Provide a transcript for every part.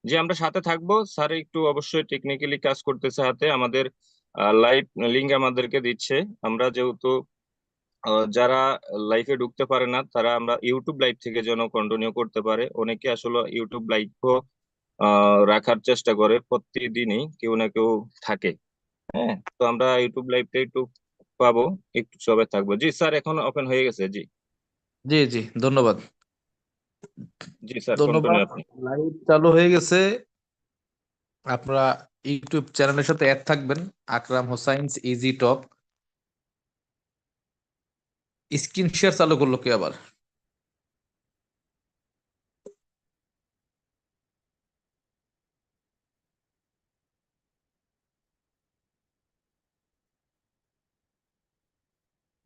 যে আমরা সাথে থাকবো, স্যার একটু অবশ্যই টেকনিক্যালি কাজ করতেছে হাতে, আমাদের লাইভ লিংক আমাদেরকে দিচ্ছে। আমরা যেহেতু যারা লাইভে ঢুকতে পারে না, তারা আমরা ইউটিউব লাইভ থেকে যেন কন্টিনিউ করতে পারে। অনেকে আসলে ইউটিউব লাইভও রাখার চেষ্টা করে, প্রতিদিনই কেউ না কেউ থাকে। হ্যাঁ, তো আমরা ইউটিউব লাইভটা একটু পাবো, একটু সবাই থাকবো। জি স্যার, এখন ওপেন হয়ে গেছে। জি। জি জি, ধন্যবাদ। জি স্যার, কন্টিনিউ ধন্যবাদ। আপনি। লাইভ চালু হয়ে গেছে। আপনারা ইউটিউব চ্যানেলের সাথে অ্যাড থাকবেন, আকরাম হোসাইন্স ইজি টক। স্ক্রিন শেয়ার চালু করলো কে আবার?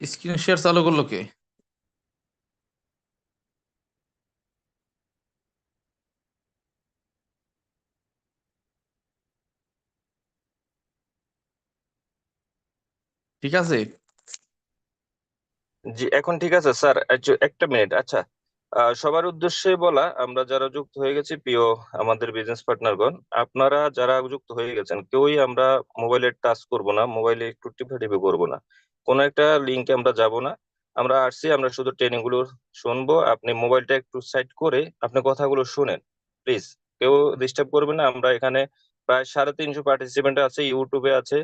স্ক্রিন শেয়ার চালু করলো কে? ঠিক আছে। জি, এখন ঠিক আছে স্যার। একটা মিনিট, আচ্ছা। সবার উদ্দেশ্যে বলা, আমরা যারা যুক্ত হয়ে গেছি, প্রিয় আমাদের বিজনেস পার্টনারগণ, আপনারা যারা যুক্ত হয়ে গেছেন, কেউই আমরা মোবাইলে টাচ করব না, মোবাইলে একটু টিপে করবো না, কোনো একটা লিঙ্কে আমরা যাব না। আমরা আসছি, আমরা শুধু ট্রেনিং গুলো শুনবো। আপনি মোবাইলটা একটু সাইড করে আপনি কথাগুলো শুনেন, প্লিজ। কেউ ডিস্টার্ব করবে না। আমরা এখানে প্রায় 350 পার্টিসিপেন্ট আছে, ইউটিউবে আছে।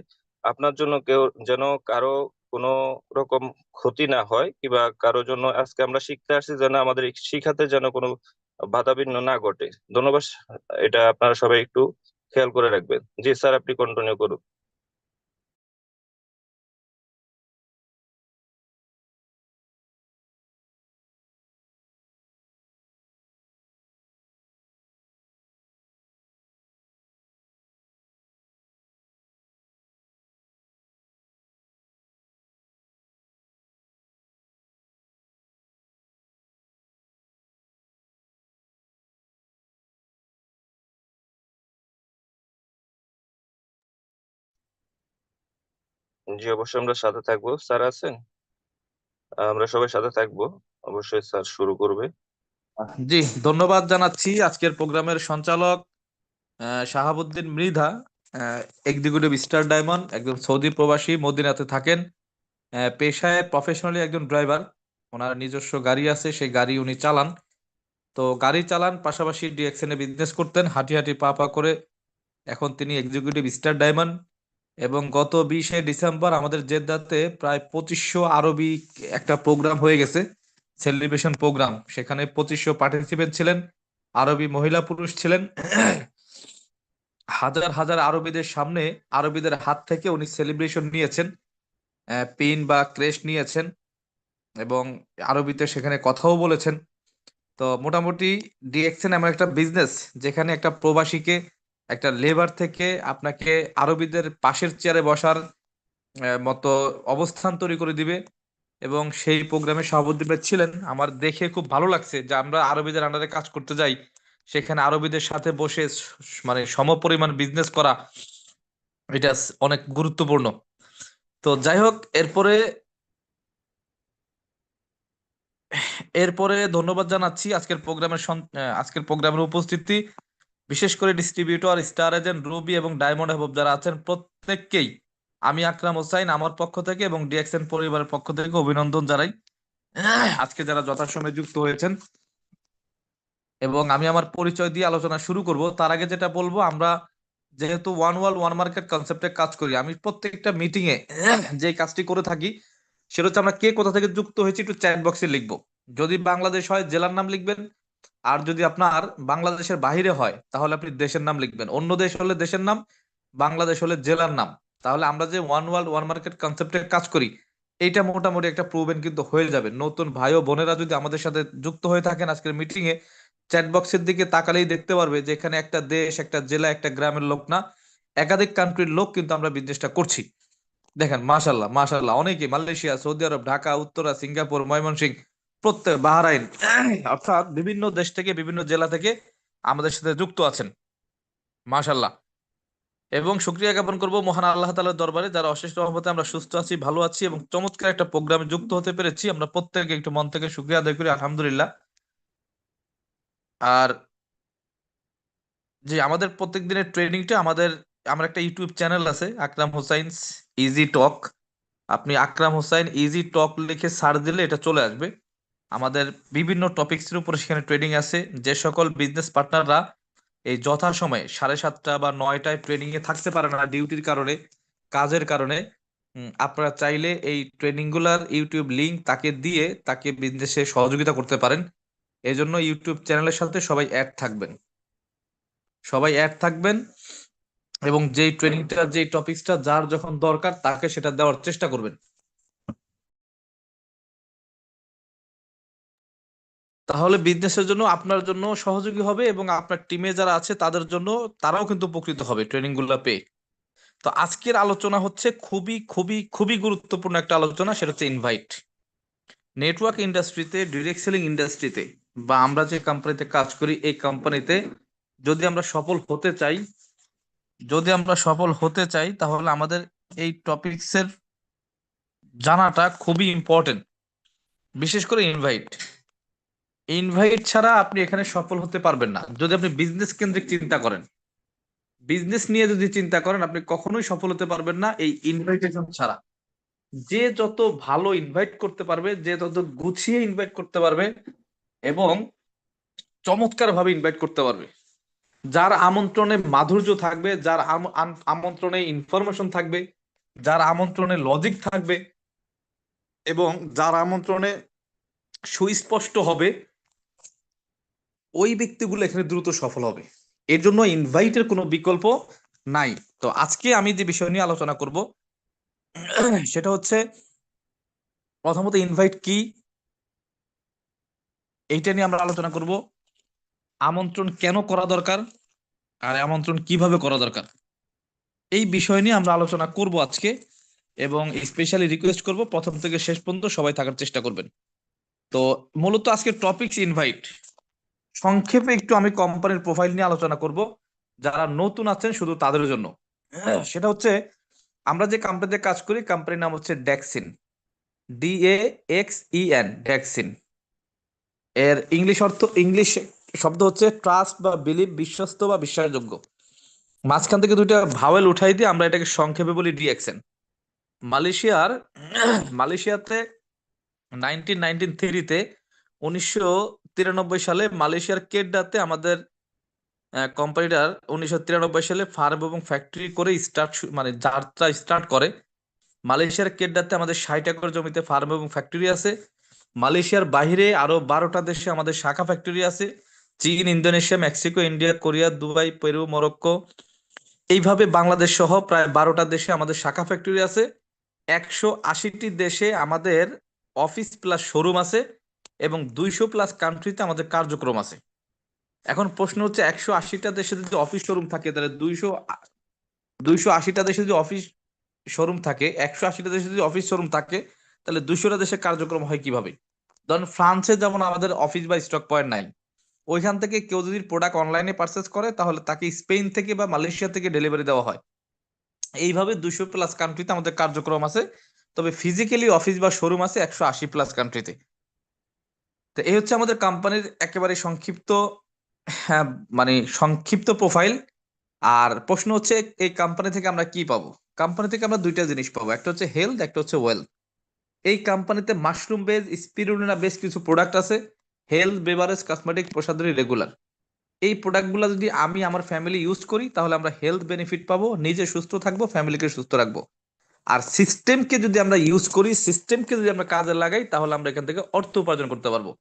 আপনার জন্য কেউ যেন কারো কোনো রকম ক্ষতি না হয়, কিংবা কারোর জন্য আজকে আমরা শিখতে আসছি যেন আমাদের এই শিখাতে যেন কোনো বাধাবিঘ্ন না ঘটে। ধন্যবাদ। এটা আপনারা সবাই একটু খেয়াল করে রাখবেন। জি স্যার, আপনি কন্টিনিউ করুন। জি, অবশ্যই আমরা সাথে থাকবো। স্যার আছেন? আমরা সবাই সাথে থাকবো। অবশ্যই স্যার শুরু করবে। জি, ধন্যবাদ জানাচ্ছি আজকের প্রোগ্রামের সঞ্চালক Shahabuddin Mridha, executive star diamond, একজন সৌদি প্রবাসী, মদিনাতে থাকেন। পেশায় প্রফেশনালি একজন ড্রাইভার। ওনার নিজস্ব গাড়ি আছে, সেই গাড়ি উনি চালান। তো গাড়ি চালান, পাশাপাশি ডিএক্সএন এ বিজনেস করতেন, হাঁটি হাঁটি পা পা করে। এখন তিনি এক্সিকিউটিভ স্টার ডায়মন্ড। এবং গত 20শে ডিসেম্বর আমাদের জেদ্দাতে প্রায় 2500 আরবি একটা প্রোগ্রাম হয়ে গেছে, সেলিব্রেশন প্রোগ্রাম। সেখানে 2500 পার্টিসিপেন্ট ছিলেন, আরবি মহিলা পুরুষ ছিলেন। হাজার হাজার আরবিদের সামনে, আরবিদের হাত থেকে উনি সেলিব্রেশন নিয়েছেন, পিন বা ক্রেস্ট নিয়েছেন, এবং আরবিতে সেখানে কথাও বলেছেন। তো মোটামুটি ডিএক্সএন এমন একটা বিজনেস যেখানে একটা প্রবাসীকে, একটা লেবার থেকে আপনাকে আরবিদের পাশের চেয়ারে বসার মতো অবস্থান তৈরি করে দিবে। এবং সেই প্রোগ্রামে সভাপতি ছিলেন। আমার দেখে খুব ভালো লাগছে যে আমরা আরবিদের আন্ডারে কাজ করতে যাই, সেখানে আরবিদের সাথে বসে মানে সমপরিমাণ বিজনেস করা, এটা অনেক গুরুত্বপূর্ণ। তো যাই হোক, এরপরে এরপরে ধন্যবাদ জানাচ্ছি আজকের প্রোগ্রামের উপস্থিতি, বিশেষ করে ডিস্ট্রিবিউটর স্টার এজেন্ট রুবি এবং ডায়মন্ড হাবব যারা আছেন প্রত্যেককেই আমি আকরাম হোসাইন আমার পক্ষ থেকে এবং ডিএক্সএন পরিবারের পক্ষ থেকে অভিনন্দন জানাই। আজকে যারা যথাসময়ে যুক্ত হয়েছেন, এবং আমি আমার পরিচয় দিয়ে আলোচনা শুরু করব। তার আগে যেটা বলবো, আমরা যেহেতু ওয়ান ওয়ার্ল্ড ওয়ান মার্কেট কনসেপ্টে কাজ করি, আমি প্রত্যেকটা মিটিং এ যে কাজটি করে থাকি সেটা হচ্ছে, আমরা কে কোথা থেকে যুক্ত হয়েছি একটু চ্যাট বক্সে লিখবো। যদি বাংলাদেশ হয় জেলার নাম লিখবেন, আর যদি আপনার বাংলাদেশের বাইরে হয় তাহলে আপনি দেশের নাম লিখবেন। অন্য দেশ হলে দেশের নাম, বাংলাদেশ হলে জেলার নাম। তাহলে আমরা যে ওয়ান ওয়ার্ল্ড ওয়ান মার্কেট কনসেপ্টে কাজ করি, এইটা মোটামুটি একটা প্রুভেন কিন্তু হয়ে যাবে। নতুন ভাই ও বোনেরা যদি আমাদের সাথে যুক্ত হয়ে থাকেন আজকের মিটিং এ, চ্যাট বক্সের দিকে তাকালেই দেখতে পারবে যে এখানে একটা দেশ, একটা জেলা, একটা গ্রামের লোক না, একাধিক কান্ট্রির লোক কিন্তু আমরা বিজনেসটা করছি। দেখেন, মাশাল্লাহ মাশাল্লাহ, অনেকে মালয়েশিয়া, সৌদি আরব, ঢাকা, উত্তরা, সিঙ্গাপুর, ময়মনসিংহ, প্রত্যেক বাহরাইন, অর্থাৎ বিভিন্ন দেশ থেকে, বিভিন্ন জেলা থেকে আমাদের সাথে যুক্ত আছেন। মাশাল্লাহ। এবং শুক্রিয়া জ্ঞাপন করব মহান আল্লাহ তাআলার দরবারে, যারা অশেষ রহমতে আমরা সুস্থ আছি, ভালো আছি এবং চমৎকার একটা প্রোগ্রামে যুক্ত হতে পেরেছি। আমরা প্রত্যেকে একটু মন থেকে শুক্রিয়া আদায় করি, আলহামদুলিল্লাহ। আর যে আমাদের প্রত্যেক দিনের ট্রেনিংটা আমার একটা ইউটিউব চ্যানেল আছে, আকরাম হোসাইন্স ইজি টক। আপনি আকরাম হোসাইন ইজি টক লিখে সার্চ দিলে এটা চলে আসবে। আমাদের বিভিন্ন টপিকসের উপরে সেখানে ট্রেনিং আছে। যে সকল বিজনেস পার্টনাররা এই যথাসময়ে 7:30 বা 9টায় ট্রেনিং এ থাকতে পারে না ডিউটির কারণে, কাজের কারণে, আপনারা চাইলে এই ট্রেনিং গুলার ইউটিউব লিংক তাকে দিয়ে তাকে বিজনেসে সহযোগিতা করতে পারেন। এজন্য ইউটিউব চ্যানেলের সাথে সবাই অ্যাড থাকবেন এবং যেই ট্রেনিংটা যেই টপিকসটা যার যখন দরকার তাকে সেটা দেওয়ার চেষ্টা করবেন। তাহলে বিজনেসের জন্য আপনার জন্য সহযোগী হবে এবং আপনার টিমে যারা আছে তাদের জন্য তারাও কিন্তু উপকৃত হবে ট্রেনিং গুলা পেয়ে। তো আজকের আলোচনা হচ্ছে খুবই খুবই খুবই গুরুত্বপূর্ণ একটা আলোচনা, সেটা হচ্ছে ইনভাইট। নেটওয়ার্ক ইন্ডাস্ট্রিতে, ডিরেক্ট সেলিং ইন্ডাস্ট্রিতে, বা আমরা যে কোম্পানিতে কাজ করি এই কোম্পানিতে যদি আমরা সফল হতে চাই তাহলে আমাদের এই টপিকসের জানাটা খুবই ইম্পর্টেন্ট। বিশেষ করে ইনভাইট ইনভাইট ছাড়া আপনি এখানে সফল হতে পারবেন না। যদি আপনি বিজনেস কেন্দ্রিক চিন্তা করেন, বিজনেস নিয়ে যদি চিন্তা করেন, আপনি কখনোই সফল হতে পারবেন না এই ইনভাইটেশন ছাড়া। যে যত ভালো ইনভাইট করতে পারবে, যে তত গুছিয়ে ইনভাইট করতে পারবে এবং চমৎকার ভাবে ইনভাইট করতে পারবে, যার আমন্ত্রণে মাধুর্য থাকবে, যার আমন্ত্রণে ইনফরমেশন থাকবে, যার আমন্ত্রণে লজিক থাকবে এবং যার আমন্ত্রণে সুস্পষ্ট হবে, ওই ব্যক্তিগুলো এখানে দ্রুত সফল হবে। এর জন্য ইনভাইটের কোনো বিকল্প নাই। তো আজকে আমি যে বিষয় নিয়ে আলোচনা করব সেটা হচ্ছে, প্রথমত ইনভাইট কি, এইটা নিয়ে আমরা আলোচনা করব। আমন্ত্রণ কেন করা দরকার আর আমন্ত্রণ কিভাবে করা দরকার, এই বিষয় নিয়ে আমরা আলোচনা করব আজকে। এবং স্পেশালি রিকোয়েস্ট করব প্রথম থেকে শেষ পর্যন্ত সবাই থাকার চেষ্টা করবেন। তো মূলত আজকে টপিকস ইনভাইট। সংক্ষেপে একটু আমি কোম্পানির প্রোফাইল নিয়ে আলোচনা করব, যারা নতুন আছেন শুধু তাদের জন্য। সেটা হচ্ছে, আমরা যে কোম্পানিতে কাজ করি কোম্পানির নাম হচ্ছে ডেক্সিন, DAXEN, ডেক্সিন। এর ইংলিশ শব্দ হচ্ছে ট্রাস্ট বা বিলিভ, বিশ্বস্ত বা বিশ্বাসযোগ্য। মাঝখান থেকে দুইটা ভাওয়েল উঠাই দিয়ে আমরা এটাকে সংক্ষেপে বলি DXN। মালয়েশিয়াতে 1993-তে 1993 সালে মালয়েশিয়ার কেডাতে আমাদের কোম্পানিটার 1993 সালে ফার্ম এবং ফ্যাক্টরি করে মানে যাত্রা স্টার্ট করে। মালয়েশিয়ার কেডাতে আমাদের 60 একর জমিতে ফার্ম এবং ফ্যাক্টরি আছে। মালয়েশিয়ার বাইরে আরো 12টা দেশে আমাদের শাখা ফ্যাক্টরি আছে। চীন, Indonesia, Mexico, India, Korea, Dubai, Peru, Morocco, এইভাবে বাংলাদেশ সহ প্রায় 12টা দেশে আমাদের শাখা ফ্যাক্টরি আছে। 180টি দেশে আমাদের অফিস প্লাস শোরুম আছে এবং 200 প্লাস কান্ট্রিতে আমাদের কার্যক্রম আছে। এখন প্রশ্ন হচ্ছে, 180টা দেশে যদি অফিস শোরুম থাকে তাহলে 280টা দেশে যদি অফিস শোরুম থাকে 180টা দেশে যদি অফিস শোরুম থাকে তাহলে 200টা দেশে কার্যক্রম হয় কিভাবে? ধরুন ফ্রান্সে যেমন আমাদের অফিস বা স্টক পয়েন্ট নাই, ওইখান থেকে কেউ যদি প্রোডাক্ট অনলাইনে পারচেস করে তাহলে তাকে স্পেন থেকে বা মালয়েশিয়া থেকে ডেলিভারি দেওয়া হয়। এইভাবে 200 প্লাস কান্ট্রিতে আমাদের কার্যক্রম আছে, তবে ফিজিক্যালি অফিস বা শোরুম আছে 180 প্লাস কান্ট্রিতে। তো এই হচ্ছে আমাদের কোম্পানির একেবারে সংক্ষিপ্ত, হ্যাঁ, মানে সংক্ষিপ্ত প্রোফাইল। আর প্রশ্ন হচ্ছে, এই কোম্পানি থেকে আমরা কি পাবো? কোম্পানি থেকে আমরা দুইটা জিনিস পাবো, একটা হচ্ছে হেলথ, একটা হচ্ছে ওয়েলথ। এই কোম্পানিতে মাশরুম বেজ, স্পিরুলিনা বেশ কিছু প্রোডাক্ট আছে। হেলথ, বেভারেজ, কসমেটিক, প্রসাধনী, রেগুলার। এই প্রোডাক্টগুলো যদি আমি আমার ফ্যামিলি ইউজ করি তাহলে আমরা হেলথ বেনিফিট পাবো, নিজে সুস্থ থাকবো, ফ্যামিলিকে সুস্থ রাখবো। আর সিস্টেমকে যদি আমরা ইউজ করি, সিস্টেমকে যদি আমরা কাজে লাগাই তাহলে আমরা এখান থেকে অর্থ উপার্জন করতে পারবো।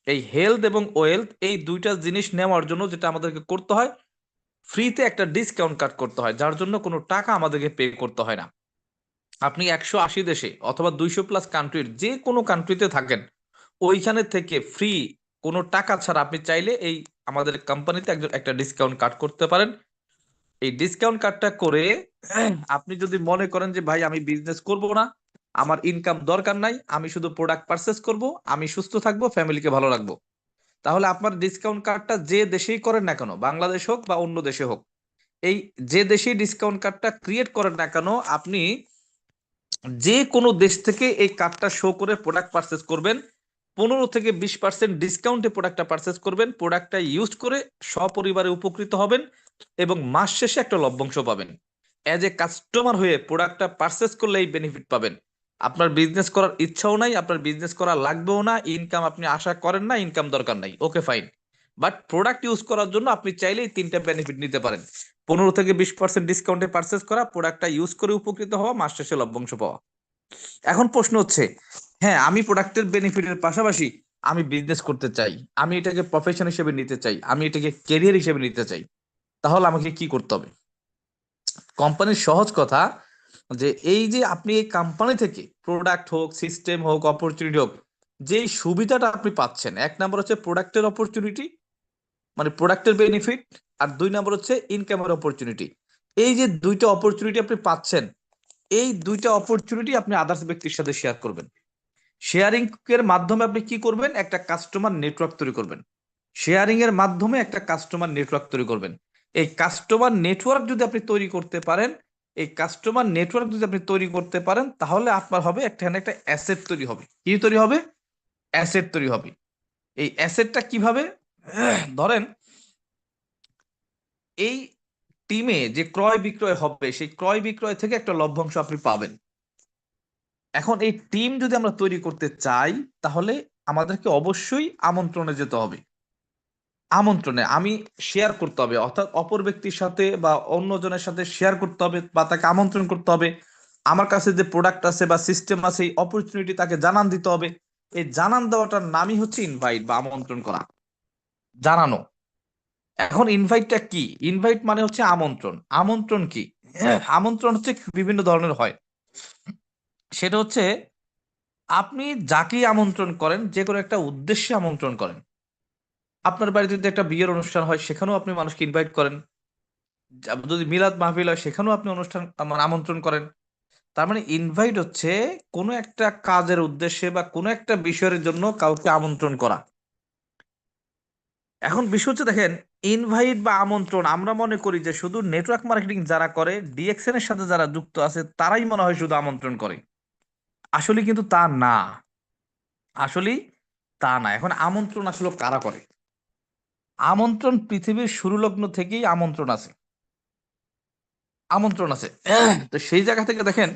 এই হেলথ এবং ওয়েলথ এই দুইটা জিনিস নেওয়ার জন্য যেটা আমাদেরকে করতে হয়, ফ্রিতে একটা ডিসকাউন্ট কার্ড করতে হয়, যার জন্য কোনো টাকা আমাদেরকে পে করতে হয় না। আপনি 180 দেশে অথবা 200 প্লাস কান্ট্রির যে কোনো কান্ট্রিতে থাকেন, ওইখানে থেকে ফ্রি, কোনো টাকা ছাড়া আপনি চাইলে এই আমাদের কোম্পানিতে একটা ডিসকাউন্ট কার্ড করতে পারেন। এই ডিসকাউন্ট কার্ডটা করে আপনি যদি মনে করেন যে ভাই আমি বিজনেস করব না, আমার ইনকাম দরকার নাই, আমি শুধু প্রোডাক্ট পারচেস করব, আমি সুস্থ থাকবো, ফ্যামিলিকে ভালো রাখবো, তাহলে আপনার ডিসকাউন্ট কার্ডটা যে দেশেই করেন না কেন, বাংলাদেশ হোক বা অন্য দেশে হোক, এই যে দেশেই ডিসকাউন্ট কার্ডটা ক্রিয়েট করেন না কেন, আপনি যে কোনো দেশ থেকে এই কার্ডটা শো করে প্রোডাক্ট পারচেস করবেন 15 থেকে 20% ডিসকাউন্টে প্রোডাক্টটা পারচেস করবেন, প্রোডাক্টটা ইউজ করে সপরিবারে উপকৃত হবেন এবং মাস শেষে একটা লভ্যাংশ পাবেন। অ্যাজ এ কাস্টমার হয়ে প্রোডাক্টটা পারচেস করলে এই বেনিফিট পাবেন। আপনার বিজনেস করার ইচ্ছাও নাই, আপনার বিজনেস করা লাগবেও না, ইনকাম আপনি আশা করেন না, ইনকাম দরকার নাই, okay fine. But product use করার জন্য আপনি চাইলেই 3টা বেনিফিট নিতে পারেন: 15 থেকে 20% ডিসকাউন্টে পারচেস করা, প্রোডাক্টটা ইউজ করে উপকৃত হওয়া, মাস শেষে লভ্যাংশ পাওয়া। এখন প্রশ্ন হচ্ছে, হ্যাঁ আমি প্রোডাক্টের বেনিফিটের পাশাপাশি আমি বিজনেস করতে চাই, আমি এটাকে প্রফেশন হিসেবে নিতে চাই, আমি এটাকে ক্যারিয়ার হিসেবে নিতে চাই, তাহলে আমাকে কি করতে হবে? কোম্পানির সহজ কথা যে এই যে আপনি এই কোম্পানি থেকে প্রোডাক্ট হোক, সিস্টেম হোক, অপরচুনিটি হোক, যেই সুবিধাটা আপনি পাচ্ছেন, 1 নম্বর হচ্ছে প্রোডাক্টের অপরচুনিটি, মানে প্রোডাক্টের বেনিফিট, আর 2 নম্বর হচ্ছে ইনকামের অপরচুনিটি। এই যে 2টা অপরচুনিটি আপনি পাচ্ছেন, এই 2টা অপরচুনিটি আপনি আদার্স ব্যক্তির সাথে শেয়ার করবেন। শেয়ারিং এর মাধ্যমে আপনি কি করবেন? একটা কাস্টমার নেটওয়ার্ক তৈরি করবেন। শেয়ারিং এর মাধ্যমে একটা কাস্টমার নেটওয়ার্ক তৈরি করবেন। এই কাস্টমার নেটওয়ার্ক যদি আপনি তৈরি করতে পারেন, তাহলে আপনার হবে এখানে একটা অ্যাসেট তৈরি হবে। কি তৈরি হবে? অ্যাসেট তৈরি হবে। এই অ্যাসেটটা কিভাবে? ধরেন এই টিমে যে ক্রয় বিক্রয় হবে, সেই ক্রয় বিক্রয় থেকে একটা লভ্যাংশ আপনি পাবেন। এখন এই টিম যদি আমরা তৈরি করতে চাই, তাহলে আমাদেরকে অবশ্যই আমন্ত্রণে যেতে হবে। আমন্ত্রণে আমি শেয়ার করতে হবে, অর্থাৎ অপর ব্যক্তির সাথে বা অন্যজনের সাথে শেয়ার করতে হবে বা তাকে আমন্ত্রণ করতে হবে। আমার কাছে যে প্রোডাক্ট আছে বা সিস্টেম আছে, এই অপরচুনিটি তাকে জানান দিতে হবে। এই জানান দেওয়াটার নামই হচ্ছে ইনভাইট বা আমন্ত্রণ করা, জানানো। এখন ইনভাইটটা কি? ইনভাইট মানে হচ্ছে আমন্ত্রণ। আমন্ত্রণ কি? আমন্ত্রণ হচ্ছে বিভিন্ন ধরনের হয়। সেটা হচ্ছে আপনি যাকেই আমন্ত্রণ করেন, যে কোনো একটা উদ্দেশ্যে আমন্ত্রণ করেন। আপনার বাড়িতে যদি একটা বিয়ের অনুষ্ঠান হয়, সেখানেও আপনি মানুষকে ইনভাইট করেন। যদি মিলাদ মাহফিল হয়, সেখানেও আপনি অনুষ্ঠান মানে আমন্ত্রণ করেন। তার মানে ইনভাইট হচ্ছে কোনো একটা কাজের উদ্দেশ্যে বা কোনো একটা বিষয়ের জন্য কাউকে আমন্ত্রণ করা। এখন বিষয় হচ্ছে, দেখেন, ইনভাইট বা আমন্ত্রণ আমরা মনে করি যে শুধু নেটওয়ার্ক মার্কেটিং যারা করে, ডিএক্সএন এর সাথে যারা যুক্ত আছে, তারাই মনে হয় শুধু আমন্ত্রণ করে। আসলে কিন্তু তা না। আসলে তা না। এখন আমন্ত্রণ আসলে কারা করে? আমন্ত্রণ পৃথিবীর শুরু লগ্ন থেকেই আমন্ত্রণ আছে। আমন্ত্রণ আছে। তো সেই জায়গা থেকে দেখেন,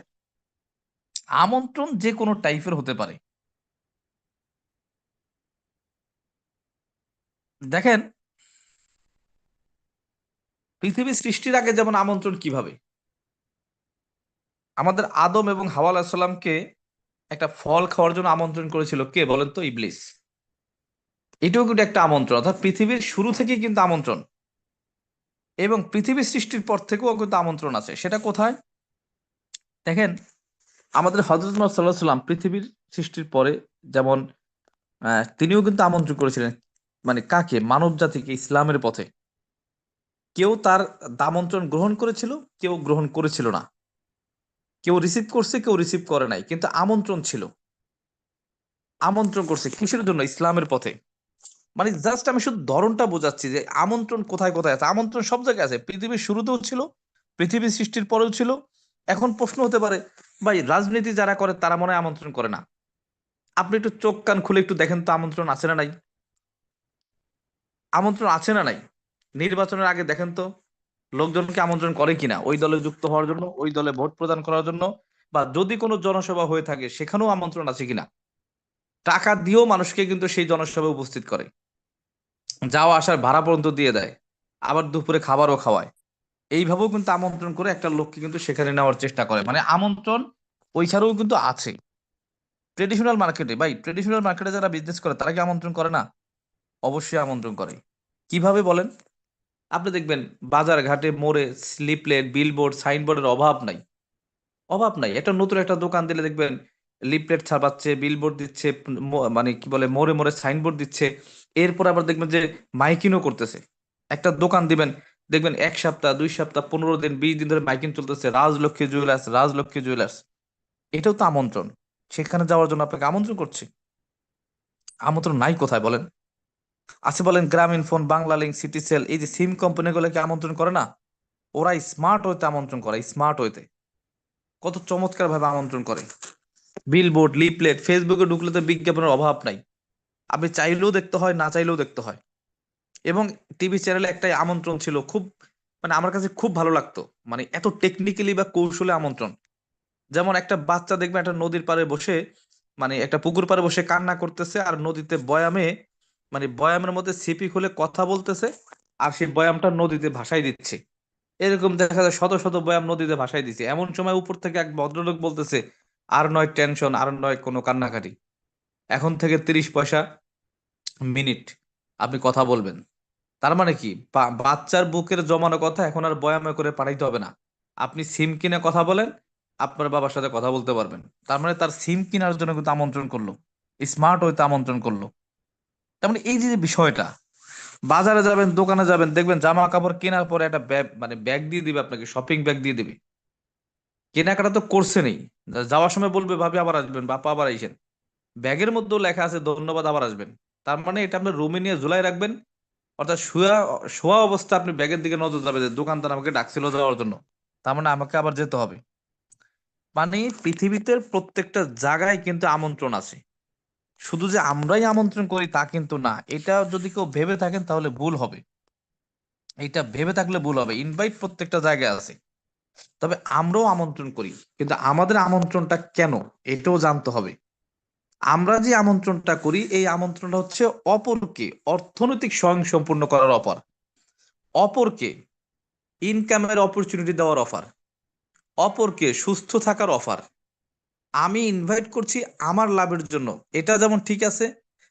আমন্ত্রণ যে কোনো টাইপের হতে পারে। দেখেন, পৃথিবী সৃষ্টির আগে যেমন আমন্ত্রণ কিভাবে, আমাদের আদম এবং হাওয়া আলাইহিস সালামকে একটা ফল খাওয়ার জন্য আমন্ত্রণ করেছিল কে বলেন তো? ইবলিস। এটাও কিন্তু একটা আমন্ত্রণ, অর্থাৎ পৃথিবীর শুরু থেকেই কিন্তু আমন্ত্রণ। এবং পৃথিবী সৃষ্টির পর থেকেও কিন্তু আমন্ত্রণ আছে। সেটা কোথায়? দেখেন, আমাদের হযরত মুহাম্মদ সাল্লাল্লাহু আলাইহি সাল্লাম পৃথিবীর সৃষ্টির পরে যেমন তিনিও কিন্তু আমন্ত্রণ করেছিলেন, মানে কাকে? মানব জাতিকে ইসলামের পথে। কেউ তার আমন্ত্রণ গ্রহণ করেছিল, কেউ গ্রহণ করেছিল না। কেউ রিসিভ করছে, কেউ রিসিভ করে নাই, কিন্তু আমন্ত্রণ ছিল। আমন্ত্রণ করছে কিসের জন্য? ইসলামের পথে। মানে জাস্ট আমি শুধু ধরনটা বোঝাচ্ছি যে আমন্ত্রণ কোথায় কোথায় আছে। আমন্ত্রণ সব জায়গায় আছে, পৃথিবীর শুরুতেও ছিল, পৃথিবীর সৃষ্টির পরেও ছিল। এখন প্রশ্ন হতে পারে, ভাই রাজনীতি যারা করে তারা মনে হয় আমন্ত্রণ করে না। আপনি একটু চোখ কান খুলে একটু দেখেন তো, আমন্ত্রণ আছে না নাই? আমন্ত্রণ আছে না নাই? নির্বাচনের আগে দেখেন তো লোকজনকে আমন্ত্রণ করে কিনা ওই দলে যুক্ত হওয়ার জন্য, ওই দলে ভোট প্রদান করার জন্য। বা যদি কোনো জনসভা হয়ে থাকে, সেখানেও আমন্ত্রণ আছে কিনা। টাকা দিয়েও মানুষকে কিন্তু সেই জনসভায় উপস্থিত করে, যাওয়া আসার ভাড়া পর্যন্ত দিয়ে দেয়, আবার দুপুরে খাবারও খাওয়ায়। এইভাবেও কিন্তু আমন্ত্রণ করে একটা লোককে কিন্তু সেখানে নেওয়ার চেষ্টা করে। মানে আমন্ত্রণ ওই ছাড়াও কিন্তু আছে। ট্রেডিশনাল মার্কেটে, ভাই ট্রেডিশনাল মার্কেটে যারা বিজনেস করে, তারা কি আমন্ত্রণ করে না? অবশ্যই আমন্ত্রণ করে। কিভাবে বলেন? আপনি দেখবেন বাজার ঘাটে মোড়ে স্লিপলেট, বিলবোর্ড, সাইনবোর্ডের অভাব নাই। অভাব নাই। একটা নতুন একটা দোকান দিলে দেখবেন লিফলেট ছাপাচ্ছে, বিলবোর্ড দিচ্ছে, মানে কি বলে, মোড়ে মোড়ে সাইনবোর্ড দিচ্ছে। এরপর আবার দেখবেন যে মাইকিংও করতেছে। একটা দোকান দিবেন, দেখবেন 1 সপ্তাহ, 2 সপ্তাহ, 15 দিন, 20 দিন ধরে মাইকিং চলতেছে, রাজলক্ষ্মী জুয়েলার্স, রাজলক্ষ্মী জুয়েলার্স। এটাও তো আমন্ত্রণ। সেখানে যাওয়ার জন্য আপনাকে আমন্ত্রণ করছে। আমন্ত্রণ নাই কোথায় বলেন? আছে বলেন গ্রামীণ ফোন, বাংলা লিংক, সিটিসেল, এই যে সিম কোম্পানিগুলোকে আমন্ত্রণ করে না? ওরা স্মার্ট হইতে আমন্ত্রণ করে, স্মার্ট হইতে কত চমৎকার ভাবে আমন্ত্রণ করে। বিলবোর্ড, লিফলেট, ফেসবুকে ঢুকলে তো বিজ্ঞাপনের অভাব নাই। আপনি চাইলেও দেখতে হয়, না চাইলেও দেখতে হয়। এবং টিভি চ্যানেলে একটাই আমন্ত্রণ ছিল, খুব মানে আমার কাছে খুব ভালো লাগতো, মানে এত টেকনিক্যালি বা কৌশলে আমন্ত্রণ। যেমন একটা বাচ্চা দেখবে একটা নদীর পাড়ে বসে, মানে একটা পুকুর পাড়ে বসে কান্না করতেছে, আর নদীতে বয়ামে, মানে বয়ামের মধ্যে ছিপি খুলে কথা বলতেছে, আর সেই বয়ামটা নদীতে ভাসাই দিচ্ছে। এরকম দেখা যায় শত শত বয়াম নদীতে ভাসাই দিচ্ছে। এমন সময় উপর থেকে এক ভদ্রলোক বলতেছে, আর নয় টেনশন, আর নয় কোনো কান্নাকাটি, এখন থেকে 30 পয়সা মিনিট আপনি কথা বলবেন। তার মানে কি, বাচ্চার বুকের জমানো কথা এখন আর বয়ামে করে পাঠাইতে হবে না। আপনি সিম কিনে কথা বলেন, আপনার বাবার সাথে কথা বলতে পারবেন। তার মানে তার সিম কেনার জন্য কিন্তু আমন্ত্রণ করলো, স্মার্ট হইতে আমন্ত্রণ করলো। তার মানে এই যে যে বিষয়টা, বাজারে যাবেন, দোকানে যাবেন, দেখবেন জামা কাপড় কেনার পরে একটা ব্যাগ, মানে ব্যাগ দিয়ে দিবে আপনাকে, শপিং ব্যাগ দিয়ে দিবে। কেনাকাটা তো করছেনই, যাওয়ার সময় বলবে ভাবি আবার আসবেন, বাপা আবার আইসেন। ব্যাগের মধ্যেও লেখা আছে ধন্যবাদ, আবার আসবেন। তার মানে এটা আপনি রুমে নিয়ে ঝুলাই রাখবেন, অর্থাৎ শোয়া অবস্থা আপনি ব্যাগের দিকে নজর যাবে যে দোকানদার আমাকে ডাকছিল যাওয়ার জন্য, তার মানে আমাকে আবার যেতে হবে। মানে পৃথিবীতে প্রত্যেকটা জায়গায় কিন্তু আমন্ত্রণ আছে। শুধু যে আমরাই আমন্ত্রণ করি তা কিন্তু না, এটা যদি কেউ ভেবে থাকেন তাহলে ভুল হবে। এটা ভেবে থাকলে ভুল হবে, ইনভাইট প্রত্যেকটা জায়গায় আছে। তবে আমরাও আমন্ত্রণ করি, কিন্তু আমাদের আমন্ত্রণটা কেন, এটাও জানতে হবে। আমরা যে আমন্ত্রণটা করি, এই আমন্ত্রণটা হচ্ছে অপরকে অর্থনৈতিক স্বয়ংসম্পূর্ণ করার অফার, অপরকে ইনকামের অপরচুনিটি দেওয়ার অফার, অপরকে সুস্থ থাকার অফার। আমি ইনভাইট করছি আমার লাভের জন্য, এটা যেমন ঠিক আছে,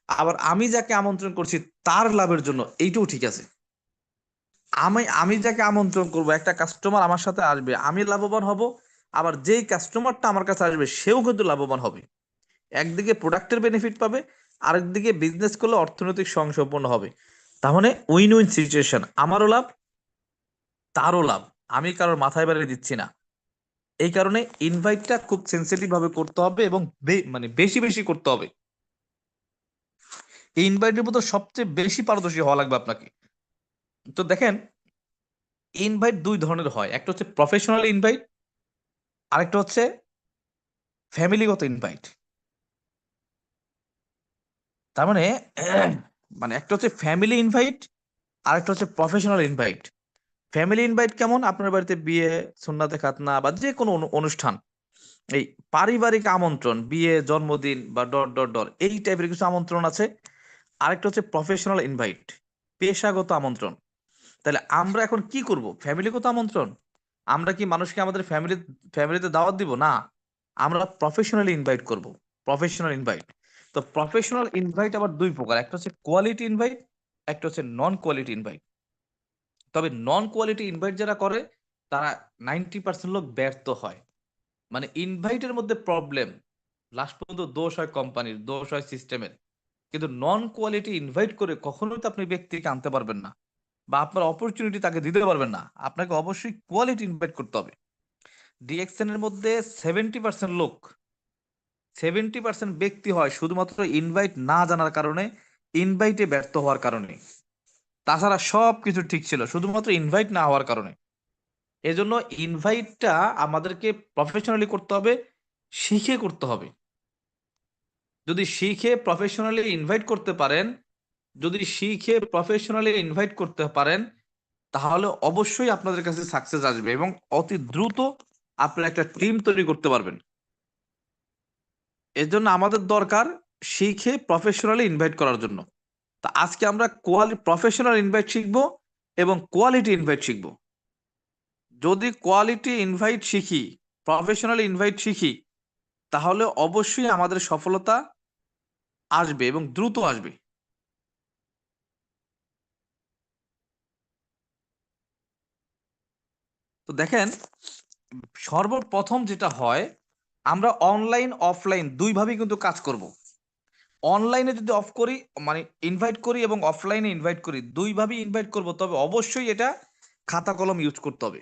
আবার আমি যাকে আমন্ত্রণ করছি তার লাভের জন্য, এইটাও ঠিক আছে। আমি আমি যাকে আমন্ত্রণ করব, একটা কাস্টমার আমার সাথে আসবে, আমি লাভবান হব, আবার যেই কাস্টমারটা আমার কাছে আসবে সেও কিন্তু লাভবান হবে। একদিকে প্রোডাক্টের বেনিফিট পাবে, আরেকদিকে বিজনেস করলে অর্থনৈতিক স্বয়ংসম্পূর্ণ হবে। তার মানে উইন উইন সিচুয়েশন, আমারও লাভ, তারও লাভ। আমি কারোর মাথায় বাড়ি দিচ্ছি না। এই কারণে ইনভাইটটা খুব সেন্সিটিভ ভাবে করতে হবে, এবং মানে বেশি বেশি করতে হবে। এই ইনভাইটের মধ্যে সবচেয়ে বেশি পারদর্শী হওয়া লাগবে আপনাকে। তো দেখেন, ইনভাইট দুই ধরনের হয়, একটা হচ্ছে প্রফেশনাল ইনভাইট, আরেকটা হচ্ছে ফ্যামিলিগত ইনভাইট। তার মানে মানে একটা হচ্ছে ফ্যামিলি ইনভাইট, আরেকটা হচ্ছে প্রফেশনাল ইনভাইট। ফ্যামিলি ইনভাইট কেমন, আপনার বাড়িতে বিয়ে, সুন্নাতে খাতনা বা যে কোনো অনুষ্ঠান, এই পারিবারিক আমন্ত্রণ, বিয়ে, জন্মদিন বা ডট ডট ডট, এই টাইপের কিছু আমন্ত্রণ আছে। আরেকটা হচ্ছে প্রফেশনাল ইনভাইট, পেশাগত আমন্ত্রণ। তাহলে আমরা এখন কি করব, ফ্যামিলিগত আমন্ত্রণ, আমরা কি মানুষকে আমাদের ফ্যামিলিতে দাওয়াত দিব না, আমরা প্রফেশনালি ইনভাইট করব, প্রফেশনাল ইনভাইট। তো প্রফেশনাল ইনভাইট আবার দুই প্রকার, একটা হচ্ছে কোয়ালিটি ইনভাইট, একটা হচ্ছে নন কোয়ালিটি ইনভাইট। তবে নন কোয়ালিটি ইনভাইট যারা করে, তারা 90% লোক ব্যর্থ হয়। মানে ইনভাইটের মধ্যে প্রবলেম, লাস্ট পর্যন্ত দোষ হয় কোম্পানির, দোষ হয় সিস্টেমের। কিন্তু নন কোয়ালিটি ইনভাইট করে কখনোই তো আপনি ব্যক্তিকে আনতে পারবেন না, বা আপনার অপরচুনিটি তাকে দিতে পারবেন না। আপনাকে অবশ্যই কোয়ালিটি ইনভাইট করতে হবে। ডিএক্সএন এর মধ্যে 70% লোক, 70% ব্যক্তি হয় শুধুমাত্র ইনভাইট না জানার কারণে, ইনভাইটে ব্যর্থ হওয়ার কারণে। তাছাড়া সব কিছু ঠিক ছিল, শুধুমাত্র ইনভাইট না হওয়ার কারণে। এজন্য ইনভাইটটা আমাদেরকে প্রফেশনালি করতে হবে, শিখে করতে হবে। যদি শিখে প্রফেশনালি ইনভাইট করতে পারেন, যদি শিখে প্রফেশনালি ইনভাইট করতে পারেন, তাহলে অবশ্যই আপনাদের কাছে সাকসেস আসবে, এবং অতি দ্রুত আপনারা একটা টিম তৈরি করতে পারবেন। এর জন্য আমাদের দরকার শিখে প্রফেশনালি ইনভাইট করার জন্য। তা আজকে আমরা প্রফেশনাল ইনভাইট শিখবো এবং কোয়ালিটি ইনভাইট শিখবো। যদি কোয়ালিটি ইনভাইট শিখি, প্রফেশনাল ইনভাইট শিখি, তাহলে অবশ্যই আমাদের সফলতা আসবে এবং দ্রুত আসবে। তো দেখেন, সর্বপ্রথম যেটা হয়, আমরা অনলাইন অফলাইন দুইভাবেই কিন্তু কাজ করব। অনলাইনে যদি অফ করি, মানে ইনভাইট করি, এবং অফলাইনে ইনভাইট করি, দুইভাবেই ইনভাইট করব। তবে অবশ্যই এটা খাতা কলম ইউজ করতে হবে,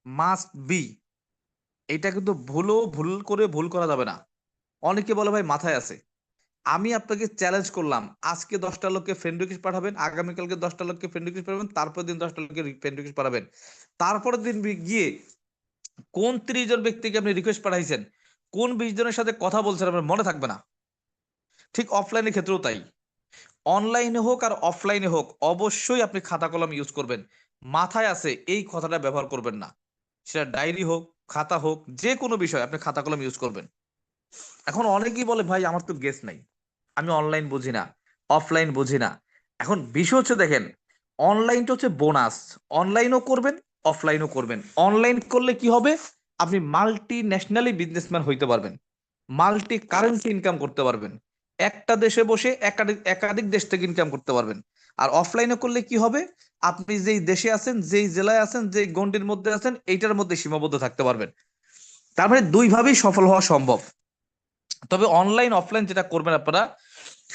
মাস্ট বি। এটা কিন্তু ভুল করা যাবে না। অনেকে বলে ভাই মাথায় আছে। আমি আপনাকে চ্যালেঞ্জ করলাম, আজকে 10টা লোককে ফ্রেন্ড রিকোয়েস্ট পাঠাবেন, আগামীকালকে 10টা লোককে ফ্রেন্ড রিকোয়েস্ট পাঠাবেন, তারপর দিন 10টা লোককে ফ্রেন্ড রিকোয়েস্ট পাঠাবেন। তারপরের দিন গিয়ে কোন 30 জন ব্যক্তিকে আপনি রিকোয়েস্ট পাঠাইছেন, কোন 20 জনের সাথে কথা বলছেন, আপনার মনে থাকবে না। ঠিক অফলাইনের ক্ষেত্রেও তাই। অনলাইনে হোক আর অফলাইনে হোক অবশ্যই আপনি খাতা কলম ইউজ করবেন। মাথায় আছে এই কথাটা ব্যবহার করবেন না। সেটা ডায়েরি হোক, খাতা হোক, যে কোনো বিষয় আপনি খাতা কলম ইউজ করবেন। এখন অনেকেই বলে ভাই আমার তো গেস নাই, আমি অনলাইন বুঝি না, অফলাইন বুঝি না। এখন বিষয় হচ্ছে দেখেন, অনলাইনটা হচ্ছে বোনাস। অনলাইনও করবেন, অফলাইনও করবেন। অনলাইন করলে কি হবে, আপনি মাল্টি ন্যাশনালি বিজনেসম্যান হইতে পারবেন, মাল্টি কারেন্সি ইনকাম করতে পারবেন, একটা দেশে বসে একাধিক একাধিক দেশ থেকে ইনকাম করতে পারবেন। আর অফলাইনে করলে কি হবে, আপনি যেই দেশে আছেন, যেই জেলায় আছেন, যেই গণ্ডির মধ্যে আছেন, এইটার মধ্যে সীমাবদ্ধ থাকতে পারবেন। তার মানে দুইভাবেই সফল হওয়া সম্ভব। তবে অনলাইন অফলাইন যেটা করবেন আপনারা,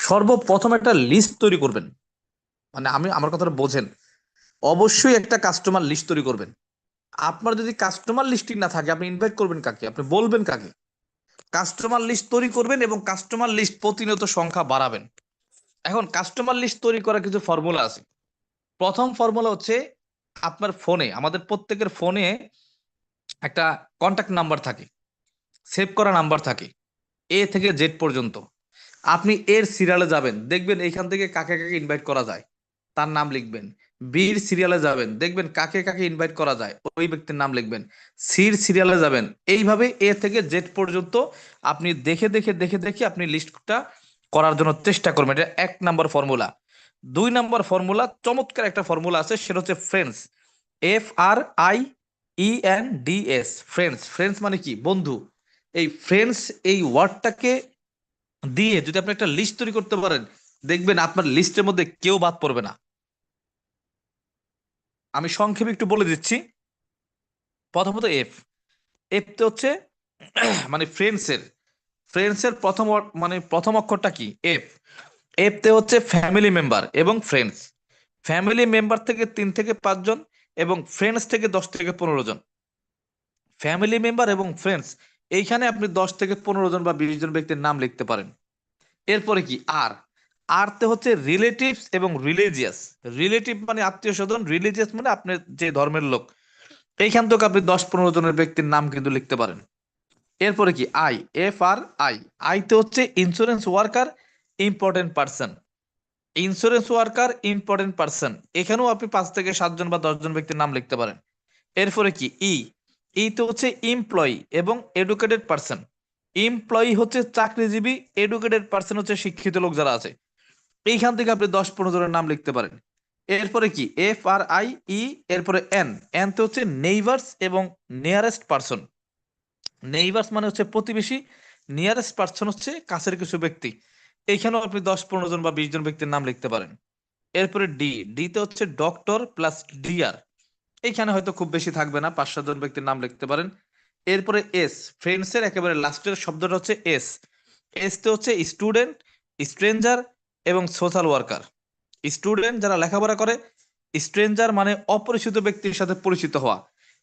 সর্বপ্রথম একটা লিস্ট তৈরি করবেন। মানে আমার কথাটা বোঝেন, অবশ্যই একটা কাস্টমার লিস্ট তৈরি করবেন। আপনার যদি কাস্টমার লিস্টই না থাকে, আপনি ইনভাইট করবেন কাকে, আপনি বলবেন কাকে? কাস্টমার লিস্ট তৈরি করবেন এবং কাস্টমার লিস্ট প্রতিনিয়ত সংখ্যা বাড়াবেন। এখন কাস্টমার লিস্ট তৈরি করার কিছু ফর্মুলা আছে। প্রথম ফর্মুলা হচ্ছে, আপনার ফোনে, আমাদের প্রত্যেকের ফোনে একটা কন্ট্যাক্ট নাম্বার থাকে, সেভ করা নাম্বার থাকে, এ থেকে জেড পর্যন্ত। আপনি এর সিরিয়ালে যাবেন, দেখবেন এইখান থেকে কাকে কাকে ইনভাইট করা যায়, তার নাম লিখবেন। বির সিরিয়ালে যাবেন, দেখবেন কাকে কাকে ইনভাইট করা যায়, ওই ব্যক্তির নাম লিখবেন। সির সিরিয়ালে যাবেন, এইভাবে এ থেকে জেড পর্যন্ত আপনি দেখে দেখে দেখে দেখে আপনি লিস্টটা করার জন্য চেষ্টা করবেন। এটা 1 নম্বর ফর্মুলা। 2 নম্বর ফর্মুলা, চমৎকার একটা ফর্মুলা আছে, সেটা হচ্ছে ফ্রেন্ডস। FRIENDS, friends. ফ্রেন্ডস মানে কি, বন্ধু। এই ফ্রেন্ডস, এই ওয়ার্ডটাকে দিয়ে যদি আপনি একটা লিস্ট তৈরি করতে পারেন, দেখবেন আপনার লিস্টের মধ্যে কেউ বাদ পড়বে না। আমি সংক্ষেপে একটু বলে দিচ্ছি। প্রথমত এফ। এফতে হচ্ছে মানে ফ্রেন্ডসের মানে প্রথম অক্ষরটা কি, এফ। এফতে হচ্ছে ফ্যামিলি মেম্বার এবং ফ্রেন্ডস। ফ্যামিলি মেম্বার থেকে 3 থেকে 5 জন এবং ফ্রেন্ডস থেকে 10 থেকে 15 জন। ফ্যামিলি মেম্বার এবং ফ্রেন্ডস, এইখানে আপনি 10 থেকে 15 জন বা 20 জন ব্যক্তির নাম লিখতে পারেন। এরপরে কি, আর। আরতে হচ্ছে রিলেটিভস এবং রিলিজিয়াস। রিলেটিভ মানে আত্মীয় স্বজন, রিলিজিয়াস মানে আপনার যে ধর্মের লোক। এইখান থেকে আপনি 10-15 জনের ব্যক্তির নাম কিন্তু লিখতে পারেন। এরপরে কি, আই। FRI। আইতে হচ্ছে insurance worker, important person. Insurance worker, important person, এখানেও আপনি 5 থেকে 7 জন বা 10 জন ব্যক্তির নাম লিখতে পারেন। এরপরে কি, ই। ইতে হচ্ছে এমপ্লয়ি এবং এডুকেটেড পার্সন। এমপ্লয়ি হচ্ছে চাকরিজীবী, এডুকেটেড পার্সন হচ্ছে শিক্ষিত লোক যারা আছে। এইখান থেকে আপনি 10-15 জনের নাম লিখতে পারেন। এরপরে কি, FRIE। এরপরে এন। এনতে হচ্ছে নেইবার্স এবং নিয়ারেস্ট পার্সন। নেইবার্স মানে হচ্ছে প্রতিবেশী, নিয়ারেস্ট পার্সন হচ্ছে কাছের কিছু ব্যক্তি। এইখানেও আপনি 10-15 জন বা 20 জন ব্যক্তির নাম লিখতে পারেন। এরপরে ডি। ডিতে হচ্ছে ডক্টর প্লাস ডিআর। এইখানে হয়তো খুব বেশি থাকবে না, 5-7 জন ব্যক্তির নাম লিখতে পারেন। এরপরে এস। ফ্রেন্ডসের একেবারে লাস্টের শব্দটা হচ্ছে এস। এসতে হচ্ছে স্টুডেন্ট, স্ট্রেঞ্জার এবং সোশ্যাল ওয়ার্কার। স্টুডেন্ট যারা লেখাপড়া করে, স্ট্রেঞ্জার মানে অপরিচিত ব্যক্তির সাথে পরিচিত হওয়া।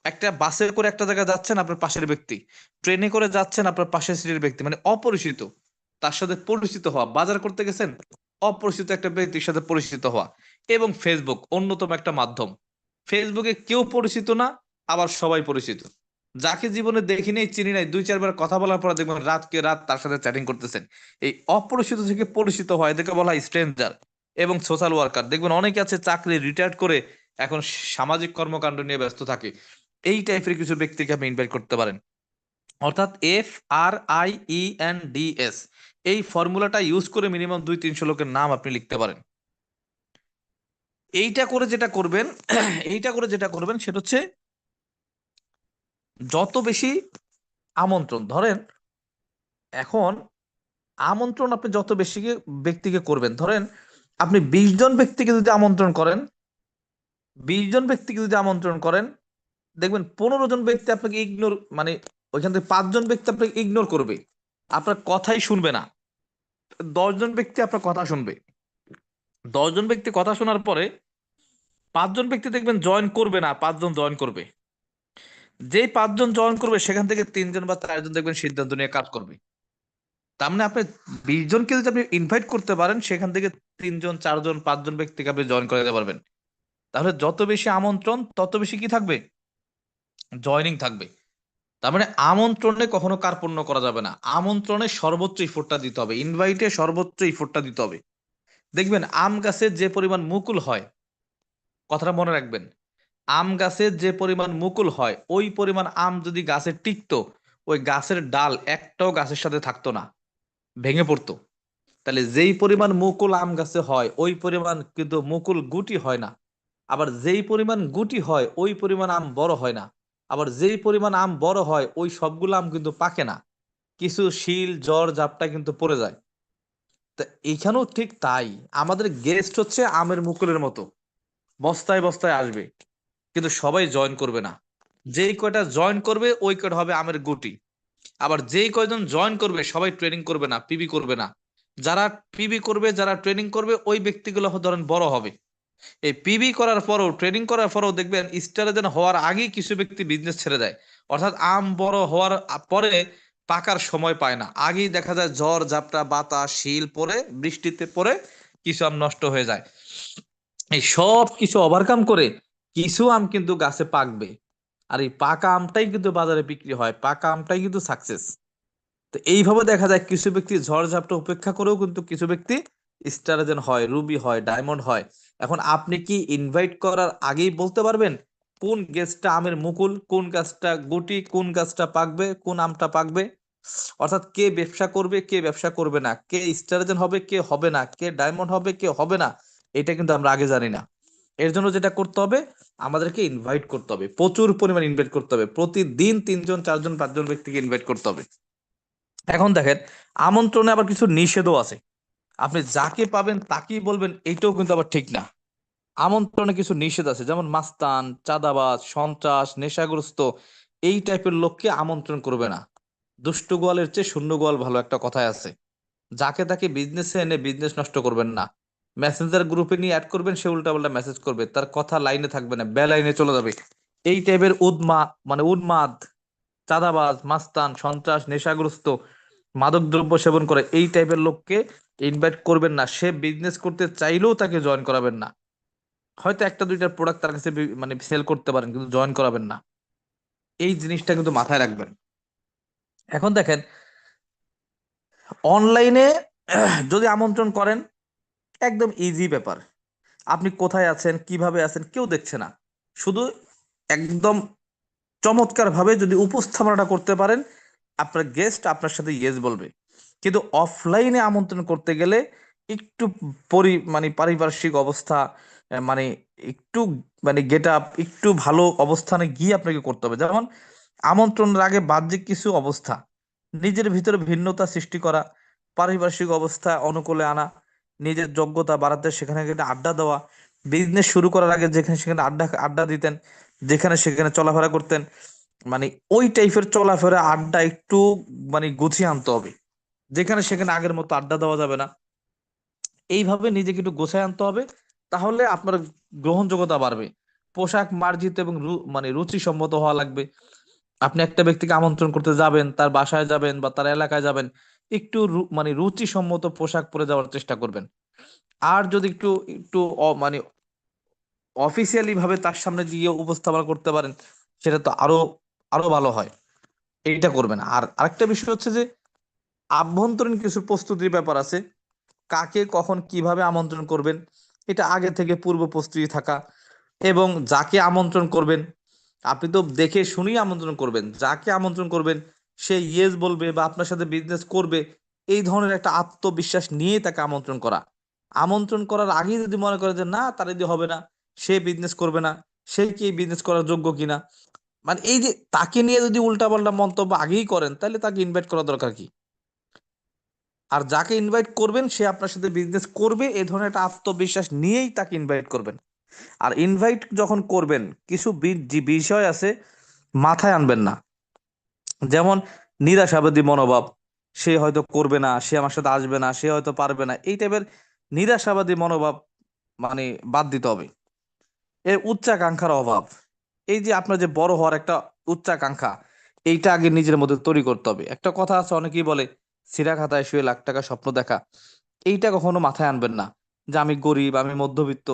একটা বাসে করে একটা জায়গায় যাচ্ছেন, আপনার পাশের ব্যক্তি। ট্রেনে করে যাচ্ছেন, আপনার পাশের সিটের ব্যক্তি, মানে অপরিচিত, তার সাথে পরিচিত হওয়া। বাজার করতে গেছেন, অপরিচিত একটা ব্যক্তির সাথে পরিচিত হওয়া। এবং ফেসবুক অন্যতম একটা মাধ্যম। ফেসবুকে কেউ পরিচিত না, আবার সবাই পরিচিত। যাকে জীবনে দেখি নাই, চিনি নাই, 2-4 বার কথা বলার পর দেখবেন রাতকে রাত তার সাথে চ্যাটিং করতেছেন। এই অপরিচিত থেকে পরিচিত হয়, এদেরকে বলা হয় স্ট্রেঞ্জার। এবং সোশ্যাল ওয়ার্কার, দেখবেন অনেকে আছে চাকরি রিটায়ার্ড করে এখন সামাজিক কর্মকাণ্ড নিয়ে ব্যস্ত থাকে। এই টাইপের কিছু ব্যক্তিকে আপনি ইনভাইট করতে পারেন। অর্থাৎ FRIENDS, এই ফর্মুলাটা ইউজ করে মিনিমাম 200-300 লোকের নাম আপনি লিখতে পারেন। এইটা করে যেটা করবেন এইটা করে যেটা করবেন সেটা হচ্ছে, যত বেশি আমন্ত্রণ ধরেন, এখন আমন্ত্রণ আপনি যত বেশি ব্যক্তিকে করবেন, ধরেন আপনি 20 জন ব্যক্তিকে যদি আমন্ত্রণ করেন, 20 জন ব্যক্তিকে যদি আমন্ত্রণ করেন, দেখবেন 15 জন ব্যক্তি আপনাকে ইগনোর, মানে ওইখান থেকে 5 জন ব্যক্তি আপনাকে ইগনোর করবে, আপনার কথাই শুনবে না। 10 জন ব্যক্তি আপনার কথা শুনবে। 10 জন ব্যক্তি কথা শোনার পরে 5 জন ব্যক্তি দেখবেন জয়েন করবে না, 5 জন জয়েন করবে। যেই 5 জন জয়েন করবে, সেখান থেকে 3 জন বা 4 জন দেখবেন সিদ্ধান্ত নিয়ে কাজ করবে। তার মানে আপনি 20 জনকে যদি আপনি ইনভাইট করতে পারেন, সেখান থেকে 3 জন, 4 জন, 5 জন ব্যক্তিকে আপনি জয়েন করাতে পারবেন। তাহলে যত বেশি আমন্ত্রণ, তত বেশি কি থাকবে, জয়নিং থাকবে। তার মানে আমন্ত্রণে কখনো কার্পণ্য করা যাবে না, আমন্ত্রণে সর্বোচ্চ ইফোর্টটা দিতে হবে, ইনভাইটে সর্বোচ্চ ইফোর্টটা দিতে হবে। দেখবেন আম গাছের যে পরিমাণ মুকুল হয়, কথাটা মনে রাখবেন, আম গাছের যে পরিমাণ মুকুল হয় ওই পরিমাণ আম যদি গাছে টিকতো, ওই গাছের ডাল একটাও গাছের সাথে থাকতো না, ভেঙে পড়তো। তাহলে যেই পরিমাণ মুকুল আম গাছে হয় ওই পরিমাণ কিন্তু মুকুল গুটি হয় না। আবার যেই পরিমাণ গুটি হয় ওই পরিমাণ আম বড় হয় না। আবার যেই পরিমাণ আম বড় হয় ওই সবগুলো আম কিন্তু পাকে না, কিছু শিল ঝড় ঝাপটা কিন্তু পড়ে যায়। তা এইখানেও ঠিক তাই, আমাদের গেস্ট হচ্ছে আমের মুকুলের মতো, বস্তায় বস্তায় আসবে, কিন্তু সবাই জয়েন করবে না। যেই কয়টা জয়েন করবে ওই কয়টা হবে আমের গুটি। আবার যেই কয়জন জয়েন করবে সবাই ট্রেনিং করবে না, পিবি করবে না। যারা পিবি করবে, যারা ট্রেনিং করবে, ওই ব্যক্তিগুলো ধরেন বড় হবে। এই পিবি করার পরেও, ট্রেনিং করার পরেও দেখবেন স্টারেজেন হওয়ার আগেই কিছু ব্যক্তি বিজনেস ছেড়ে দেয়। অর্থাৎ আম বড় হওয়ার পরে পাকার সময় পায় না, আগেই দেখা যায় ঝড় ঝাপটা বাতাস শিল পড়ে বৃষ্টিতে পড়ে কিছু আম নষ্ট হয়ে যায়। এই সব কিছু ওভারকাম করে কিছু আম কিন্তু গাছে পাকবে। আর এই পাকা আমটাই কিন্তু বাজারে বিক্রি হয়, পাকা আমটাই কিন্তু সাকসেস। তো এইভাবে দেখা যায় কিছু ব্যক্তি ঝড়ঝাপটা উপেক্ষা করেও কিন্তু কিছু ব্যক্তি স্টারজেন হয়, রুবি হয়, ডায়মন্ড হয়। এখন আপনি কি ইনভাইট করার আগেই বলতে পারবেন কোন গাছটা আমের মুকুল, কোন গাছটা গুটি, কোন গাছটা পাকবে, কোন আমটা পাকবে? অর্থাৎ কে ব্যবসা করবে, কে ব্যবসা করবে না, কে স্টারজেন হবে, কে হবে না, কে ডায়মন্ড হবে, কে হবে না, এটা কিন্তু আমরা আগে জানি না। এর জন্য যেটা করতে হবে, আমাদেরকে ইনভাইট করতে হবে, প্রচুর পরিমাণ ইনভাইট করতে হবে, প্রতিদিন 3 জন 4 জন 5 জন ব্যক্তিকে ইনভাইট করতে হবে। এখন দেখেন, আমন্ত্রণে আবার কিছু নিষেধও আছে। আপনি যাকে পাবেন তাকেই বলবেন, এইটাও কিন্তু আবার ঠিক না। আমন্ত্রণে কিছু নিষেধ আছে, যেমন মাস্তান, চাঁদাবাজ, সন্ত্রাস, নেশাগ্রস্ত এই টাইপের লোককে আমন্ত্রণ করবে না। দুষ্ট গোয়ালের চেয়ে শূন্য গোয়াল ভালো, একটা কথায় আছে। যাকে তাকে বিজনেসে এনে বিজনেস নষ্ট করবেন না। মেসেঞ্জার গ্রুপে নিয়ে অ্যাড করবেন, সে উল্টাপাল্টা মেসেজ করবে, তার কথা লাইনে থাকবে না, বেলাইনে চলে যাবে। এই টাইপের উন্মাদ, চাঁদাবাজ, মাস্তান, সন্ত্রাস, নেশাগ্রস্ত, মাদকদ্রব্য সেবন করে এই টাইপের লোককে ইনভাইট করবেন না। সে বিজনেস করতে চাইলেও তাকে জয়েন করাবেন না। হয়তো একটা দুইটা প্রোডাক্ট তার কাছে সেল করতে পারেন, কিন্তু জয়েন করাবেন না। এই জিনিসটা কিন্তু মাথায় রাখবেন। এখন দেখেন, অনলাইনে যদি আমন্ত্রণ করেন, একদম ইজি ব্যাপার। আপনি কোথায় আছেন, কিভাবে আছেন, কেউ দেখছে না। শুধু একদম চমৎকার ভাবে যদি উপস্থাপনাটা করতে পারেন, আপনার গেস্ট আপনার সাথে ইয়েস বলবে। কিন্তু অফলাইনে আমন্ত্রণ করতে গেলে একটু পারিপার্শ্বিক অবস্থা, মানে একটু গেট আপ, একটু ভালো অবস্থানে গিয়ে আপনাকে করতে হবে। যেমন আমন্ত্রণের আগে বাহ্যিক কিছু অবস্থা, নিজের ভিতরে ভিন্নতা সৃষ্টি করা, পারিপার্শ্বিক অবস্থা অনুকূলে আনা, নিজের যোগ্যতা বাড়াতে সেখানে গিয়ে আড্ডা দেওয়া, বিজনেস শুরু করার আগে যেখানে সেখানে আড্ডা আড্ডা দিতেন, যেখানে সেখানে চলাফেরা করতেন, মানে ওই টাইপের চলাফেরা আড্ডা একটু গুছিয়ে আনতে হবে। যেখানে সেখানে আগের মতো আড্ডা দেওয়া যাবে না। এইভাবে নিজেকে একটু গোছায় আনতে হবে, তাহলে আপনার গ্রহণযোগ্যতা বাড়বে। পোশাক মার্জিত এবং রুচিসম্মত হওয়া লাগবে। আপনি একটা ব্যক্তিকে আমন্ত্রণ করতে যাবেন, তার বাসায় যাবেন বা তার এলাকায় যাবেন, একটু রুচিসম্মত পোশাক পরে যাওয়ার চেষ্টা করবেন। আর যদি একটু একটু অফিসিয়ালি ভাবে তার সামনে গিয়ে উপস্থাপনা করতে পারেন, সেটা তো আরো আরো ভালো হয়। এইটা করবেন। আর আরেকটা বিষয় হচ্ছে যে, আভ্যন্তরীণ কিছু প্রস্তুতির ব্যাপার আছে। কাকে কখন কিভাবে আমন্ত্রণ করবেন, এটা আগে থেকে পূর্ব প্রস্তুতি থাকা। এবং যাকে আমন্ত্রণ করবেন, আপনি তো দেখে শুনেই আমন্ত্রণ করবেন। যাকে আমন্ত্রণ করবেন সে ইয়েস বলবে বা আপনার সাথে বিজনেস করবে, এই ধরনের একটা আত্মবিশ্বাস নিয়ে তাকে আমন্ত্রণ করা। আমন্ত্রণ করার আগেই যদি মনে করে যে না, তার যদি হবে না, সে বিজনেস করবে না, সে কি বিজনেস করার যোগ্য কিনা, এই যে তাকে নিয়ে যদি উল্টাপাল্টা মন্তব্য আগেই করেন, তাহলে তাকে ইনভাইট করা দরকার কি? আর যাকে ইনভাইট করবেন সে আপনার সাথে বিজনেস করবে, এই ধরনের একটা আত্মবিশ্বাস নিয়েই তাকে ইনভাইট করবেন। আর ইনভাইট যখন করবেন, কিছু যে বিষয় আছে মাথায় আনবেন না। যেমন নিরাশাবাদী মনোভাব, সে হয়তো করবে না, সে আমার সাথে আসবে না, সে হয়তো পারবে না, এই টাইপের নিরাশাবাদী মনোভাব মানে বাদ দিতে হবে। এর উচ্চাকাঙ্ক্ষার অভাব, এই যে আপনার যে বড় হওয়ার একটা উচ্চাকাঙ্ক্ষা, এইটা আগে নিজের মধ্যে তৈরি করতে হবে। একটা কথা আছে, অনেকেই বলে ছিঁড়া খাতায় শুয়ে লাখ টাকা স্বপ্ন দেখা। এইটা কখনো মাথায় আনবেন না যে আমি গরিব, আমি মধ্যবিত্ত।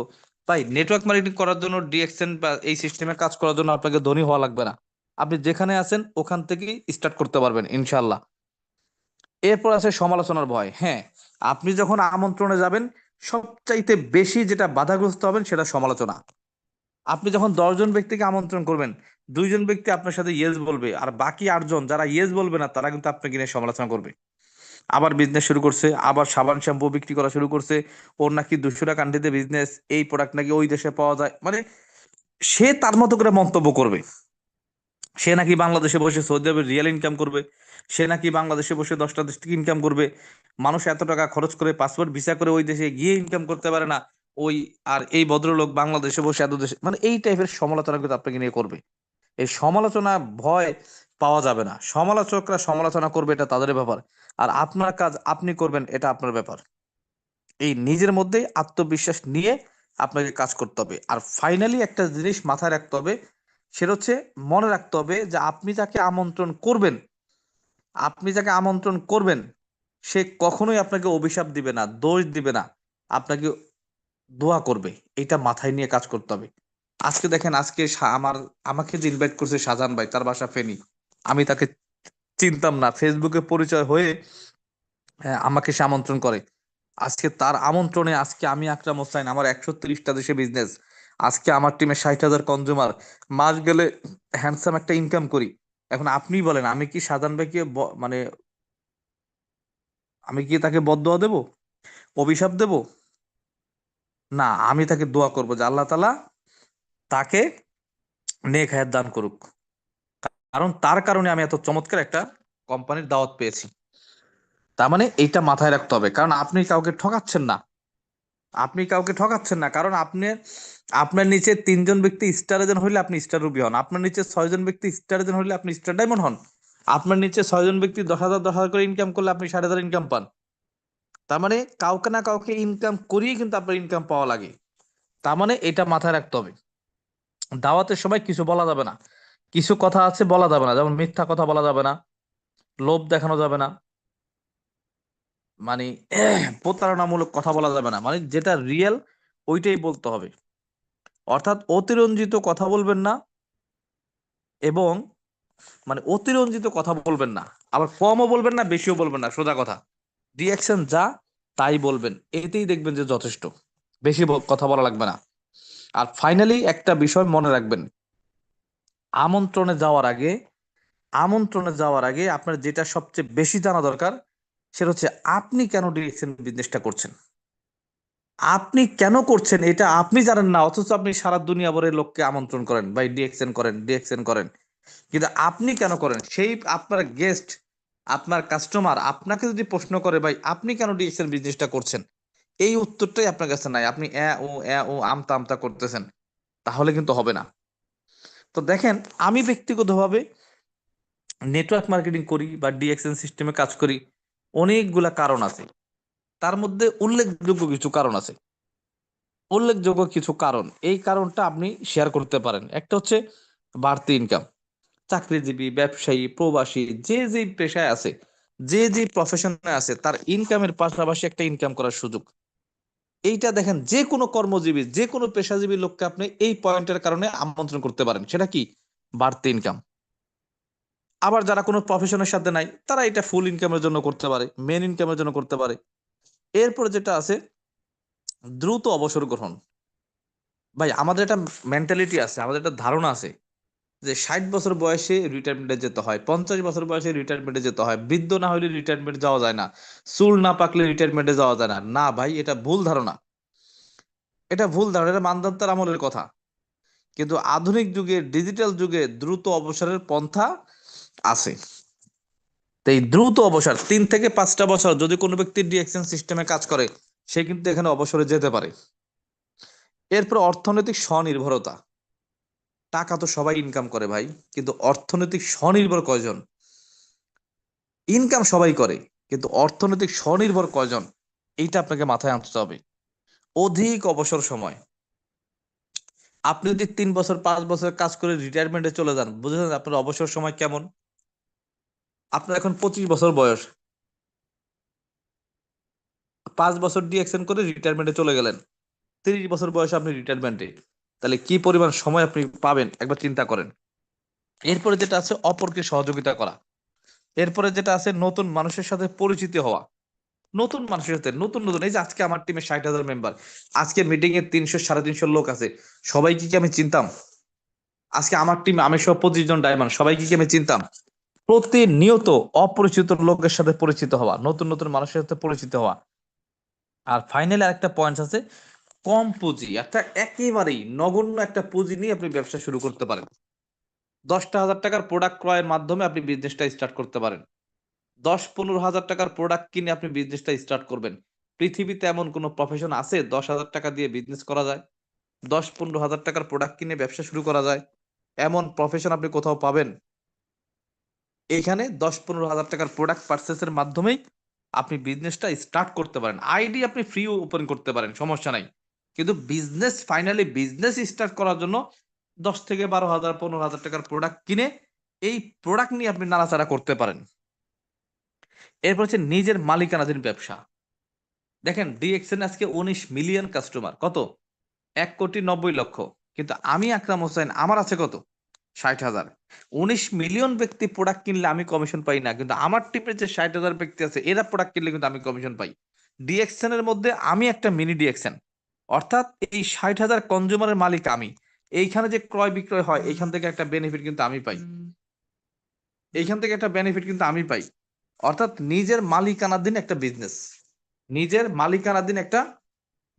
তাই নেটওয়ার্ক মার্কেটিং করার জন্য, ডিএক্সএন বা এই সিস্টেমে কাজ করার জন্য আপনাকে ধনী হওয়া লাগবে না। আপনি যেখানে আছেন ওখান থেকেই স্টার্ট করতে পারবেন ইনশাল্লাহ। এরপর আছে সমালোচনার ভয়। হ্যাঁ, আপনি যখন আমন্ত্রণে যাবেন, সবচাইতে বেশি যেটা বাধাগ্রস্ত হবেন সেটা সমালোচনা। আপনি যখন 10 জন ব্যক্তিকে আমন্ত্রণ করবেন, 2 জন ব্যক্তি আপনার সাথে ইয়েস বলবে, আর বাকি 8 জন যারা ইয়েস বলবে না তারা কিন্তু আপনাকে নিয়ে সমালোচনা করবে। আবার বিজনেস শুরু করছে, আবার সাবান শ্যাম্পু বিক্রি করা শুরু করছে, ওর নাকি 200টা কান্ট্রিতে বিজনেস, এই প্রোডাক্ট নাকি ওই দেশে পাওয়া যায়, মানে সে তার মতো করে মন্তব্য করবে। সে নাকি বাংলাদেশে বসে সৌদি আরবে রিয়েল ইনকাম করবে, সে নাকি বাংলাদেশে বসে 10টা দেশ থেকে ইনকাম করবে, মানুষ এত টাকা খরচ করে পাসপোর্ট ভিসা করে ওই দেশে গিয়ে ইনকাম করতে পারে না, ওই আর এই ভদ্রলোক বাংলাদেশে বসে এত দেশে, মানে এই টাইপের সমালোচনা কিন্তু আপনাকে নিয়ে করবে। এই সমালোচনা ভয় পাওয়া যাবে না, সমালোচকরা সমালোচনা করবে এটা তাদের ব্যাপার, আর আপনার কাজ আপনি করবেন এটা আপনার ব্যাপার। এই নিজের মধ্যে আত্মবিশ্বাস নিয়ে আপনাকে কাজ করতে হবে। আর ফাইনালি একটা জিনিস মাথায় রাখতে হবে, সেটা হচ্ছে মনে রাখতে হবে যে আপনি যাকে আমন্ত্রণ করবেন সে কখনোই আপনাকে অভিশাপ দিবে না, দোষ দিবে না, আপনাকে দোয়া করবে। এটা মাথায় নিয়ে কাজ করতে হবে। আজকে দেখেন, আজকে আমাকে যে ইনভাইট করছে শাহজাহান ভাই, তার বাসা ফেনী, আমি তাকে চিনতাম না, ফেসবুকে পরিচয় হয়ে আমাকে সে আমন্ত্রণ করে। আজকে তার আমন্ত্রণে আজকে আমি আকরাম হোসাইন, আমার 130টা দেশে বিজনেস, আজকে আমার টিমে 60,000 কনজুমার, মাস গেলে হ্যান্ডসাম একটা ইনকাম করি। এখন আপনি বলেন, আমি কি শাহজাহান ভাইকে মানে আমি কি তাকে বদদোয়া দেব, অভিশাপ দেব? না, আমি তাকে দোয়া করবো যে আল্লাহ তাআলা তাকে নেক হায়াত দান করুক, কারণ তার কারণে আমি এত চমৎকার একটা কোম্পানির দাওয়াত পেয়েছি। তার মানে এইটা মাথায় রাখতে হবে, কারণ আপনি কাউকে ঠকাচ্ছেন না, কারণ আপনার নিচে 3 জন ব্যক্তি স্টার এজেন্ট হইলে আপনি স্টার রুবি হন, আপনার নিচে 6 জন ব্যক্তি স্টার এজেন্ট হইলে আপনি স্টার ডায়মন্ড হন, আপনার নিচে 6 জন ব্যক্তি 10,000 করে ইনকাম করলে আপনি 7,500 ইনকাম পান। তার মানে কাউকে না কাউকে ইনকাম করিয়ে কিন্তু আপনার ইনকাম পাওয়া লাগে। তার মানে এটা মাথায় রাখতে হবে। দাওয়াতের সময় কিছু বলা যাবে না, কিছু কথা আছে বলা যাবে না, যেমন মিথ্যা কথা বলা যাবে না, লোভ দেখানো যাবে না, মানে প্রতারণামূলক কথা বলা যাবে না, মানে যেটা রিয়েল ওইটাই বলতে হবে। অর্থাৎ অতিরঞ্জিত কথা বলবেন না, এবং মানে অতিরঞ্জিত কথা বলবেন না, আবার কমও বলবেন না, বেশিও বলবেন না, সোজা কথা, রিয়াকশন যা তাই বলবেন, এতেই দেখবেন যে যথেষ্ট, বেশি কথা বলা লাগবে না। আর ফাইনালি একটা বিষয় মনে রাখবেন, আমন্ত্রণে যাওয়ার আগে আপনার যেটা সবচেয়ে বেশি জানা দরকার, সেটা হচ্ছে আপনি কেন ডিরেকশন বিজনেসটা করছেন। আপনি কেন করছেন এটা আপনি জানেন না, অথচ আপনি সারা দুনিয়া ভরে লোককে আমন্ত্রণ করেন, ভাই ডিএক্সএন করেন, কিন্তু আপনি কেন করেন? সেই আপনার গেস্ট, আপনার কাস্টমার আপনাকে যদি প্রশ্ন করে, ভাই আপনি কেন ডিএক্সএন বিজনেসটা করছেন, এই উত্তরটাই আপনার কাছে নাই, আপনি ও আমতা আমতা করতেছেন, তাহলে কিন্তু হবে না। তো দেখেন, আমি ব্যক্তিগতভাবে নেটওয়ার্ক মার্কেটিং করি বা ডিএক্সএন সিস্টেমে কাজ করি, অনেকগুলা কারণ আছে। তার মধ্যে উল্লেখযোগ্য কিছু কারণ, এই কারণটা আপনি শেয়ার করতে পারেন। একটা হচ্ছে বাড়তি ইনকাম। চাকরিজীবী, ব্যবসায়ী, প্রবাসী, যে যে পেশায় আছে, যে যে প্রফেশনে আছে, তার ইনকামের পাশাপাশি একটা ইনকাম করার সুযোগ। এইটা দেখেন, যে কোনো কর্মজীবী, যে কোনো পেশাজীবী লোককে আপনি এই পয়েন্টের কারণে আমন্ত্রণ করতে পারেন, সেটা কি? বাড়তি ইনকাম। আবার যারা কোনো প্রফেশনের সাথে নাই, তারা এটা ফুল ইনকামের জন্য করতে পারে, মেন ইনকামের জন্য করতে পারে। এরপর যেটা আছে, দ্রুত অবসর গ্রহণ। ভাই আমাদের একটা মেন্টালিটি আছে, আমাদের একটা ধারণা আছে যে 60 বছর বয়সে রিটায়ারমেন্টে যেতে হয়, 50 বছর বয়সে রিটায়ারমেন্টে যেতে হয়, বৃদ্ধ না হলে রিটায়ারমেন্ট যাওয়া যায় না, চুল না পাকলে রিটায়ারমেন্টে যাওয়া যায় না। না ভাই, এটা ভুল ধারণা, এটা মানদণ্ডের আমলের কথা। কিন্তু আধুনিক যুগে, ডিজিটাল যুগে দ্রুত অবসরের পন্থা আছে। তো এই দ্রুত অবসর, 3 থেকে 5টা বছর যদি কোনো ব্যক্তি ডিএক্সএন সিস্টেমে কাজ করে, সে কিন্তু এখানে অবসরে যেতে পারে। এরপর অর্থনৈতিক স্বনির্ভরতা। টাকা তো সবাই ইনকাম করে ভাই, কিন্তু অর্থনৈতিক স্বনির্ভর কয়জন? ইনকাম সবাই করে, কিন্তু অর্থনৈতিক স্বনির্ভর কয়জন? এইটা আপনাকে মাথায় আনতে হবে। অধিক অবসর সময়। আপনি যদি 3 বছর 5 বছর কাজ করে রিটায়ারমেন্টে চলে যান, বুঝলেন আপনার অবসর সময় কেমন? আপনার এখন 25 বছর বয়স, 5 বছর ডিএকশন করে রিটায়ারমেন্টে চলে গেলেন, 30 বছর বয়সে আপনি রিটায়ারমেন্টে, তাহলে কি পরিমাণ সময় আপনি পাবেন একবার চিন্তা করেন। এরপরে যেটা আছে, অপরকে সহযোগিতা করা। এরপরে যেটা আছে, নতুন মানুষের সাথে পরিচিত হওয়া। নতুন মানুষের সাথে নতুন নতুন, এই যে আজকে আমার টিমে 60,000 মেম্বার, আজকে মিটিং এ 300 350 লোক আছে, সবাইকে কি আমি চিনতাম? আজকে আমার টিমে আমি সহ 25 জন ডায়মন্ড, সবাইকে কি আমি চিনতাম? প্রতিনিয়ত অপরিচিত লোকের সাথে পরিচিত হওয়া, নতুন নতুন মানুষের সাথে পরিচিত হওয়া। আর ফাইনালি আরেকটা পয়েন্ট আছে, কম পুঁজি, একটা একেবারেই নগণ্য একটা পুঁজি নিয়ে আপনি ব্যবসা শুরু করতে পারেন। 10টা হাজার টাকার প্রোডাক্ট ক্রয়ের মাধ্যমে আপনি বিজনেসটা স্টার্ট করতে পারেন। 10-15 হাজার টাকার প্রোডাক্ট কিনে আপনি বিজনেসটা স্টার্ট করবেন। পৃথিবীতে এমন কোনো প্রফেশন আছে 10,000 টাকা দিয়ে বিজনেস করা যায়? 10-15 হাজার টাকার প্রোডাক্ট কিনে ব্যবসা শুরু করা যায়, এমন প্রফেশন আপনি কোথাও পাবেন? এইখানে 10-15 হাজার টাকার প্রোডাক্ট পারচেসের মাধ্যমেই আপনি বিজনেসটা স্টার্ট করতে পারেন। আইডি আপনি ফ্রি ওপেন করতে পারেন, সমস্যা নাই। কিন্তু বিজনেস, ফাইনালি বিজনেস স্টার্ট করার জন্য 10 থেকে 12 হাজার 15 হাজার টাকার প্রোডাক্ট কিনে এই প্রোডাক্ট নিয়ে আপনি নাড়াচাড়া করতে পারেন। এরপর হচ্ছে নিজের মালিকানাধীন ব্যবসা। দেখেন ডিএক্সএন আজকে 19 মিলিয়ন কাস্টমার, কত? 1,90,00,000। কিন্তু আমি আকরাম হোসেন, আমার আছে কত? 60,000। 19 মিলিয়ন ব্যক্তি প্রোডাক্ট কিনলে আমি কমিশন পাই না, কিন্তু আমার টিমের যে 60,000 ব্যক্তি আছে এরা প্রোডাক্ট কিনলে কিন্তু আমি কমিশন পাই। ডিএক্সএন এর মধ্যে আমি একটা মিনি ডিএক্সএন, অর্থাৎ এই 60,000 কনজিউমারের মালিক আমি। এইখানে যে ক্রয় বিক্রয় হয় এইখান থেকে একটা বেনিফিট কিন্তু আমি পাই, এইখান থেকে একটা বেনিফিট কিন্তু আমি পাই। অর্থাৎ নিজের মালিকানাধীন একটা বিজনেস, নিজের মালিকানাধীন একটা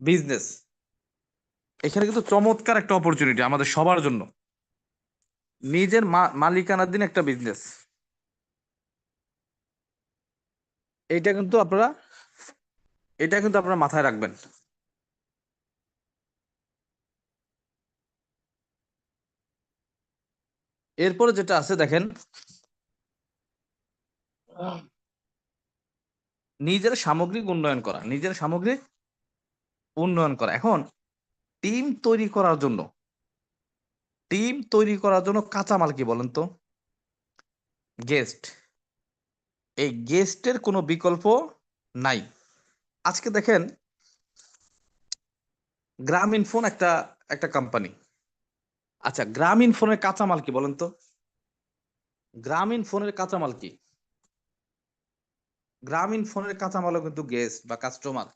বিজনেস, এখানে কিন্তু চমৎকার একটা অপরচুনিটি আমাদের সবার জন্য। নিজের মালিকানাধীন একটা বিজনেস, এইটা কিন্তু আপনারা, এটা কিন্তু আপনারা মাথায় রাখবেন। এরপরে যেটা আছে দেখেন, নিজের সামগ্রিক উন্নয়ন করা, নিজের সামগ্রিক উন্নয়ন করা। এখন টিম তৈরি করার জন্য, টিম তৈরি করার জন্য কাঁচামাল কি বলেন তো? গেস্ট। এই গেস্টের কোনো বিকল্প নাই। আজকে দেখেন গ্রামীণ ফোন একটা একটা কোম্পানি, আচ্ছা গ্রামীণ ফোনের কাঁচামাল কি বলেন তো? গ্রামীণ ফোনের কাঁচামাল কি? গ্রামীণ ফোনের কাঁচামালও কিন্তু গেস্ট বা কাস্টমার।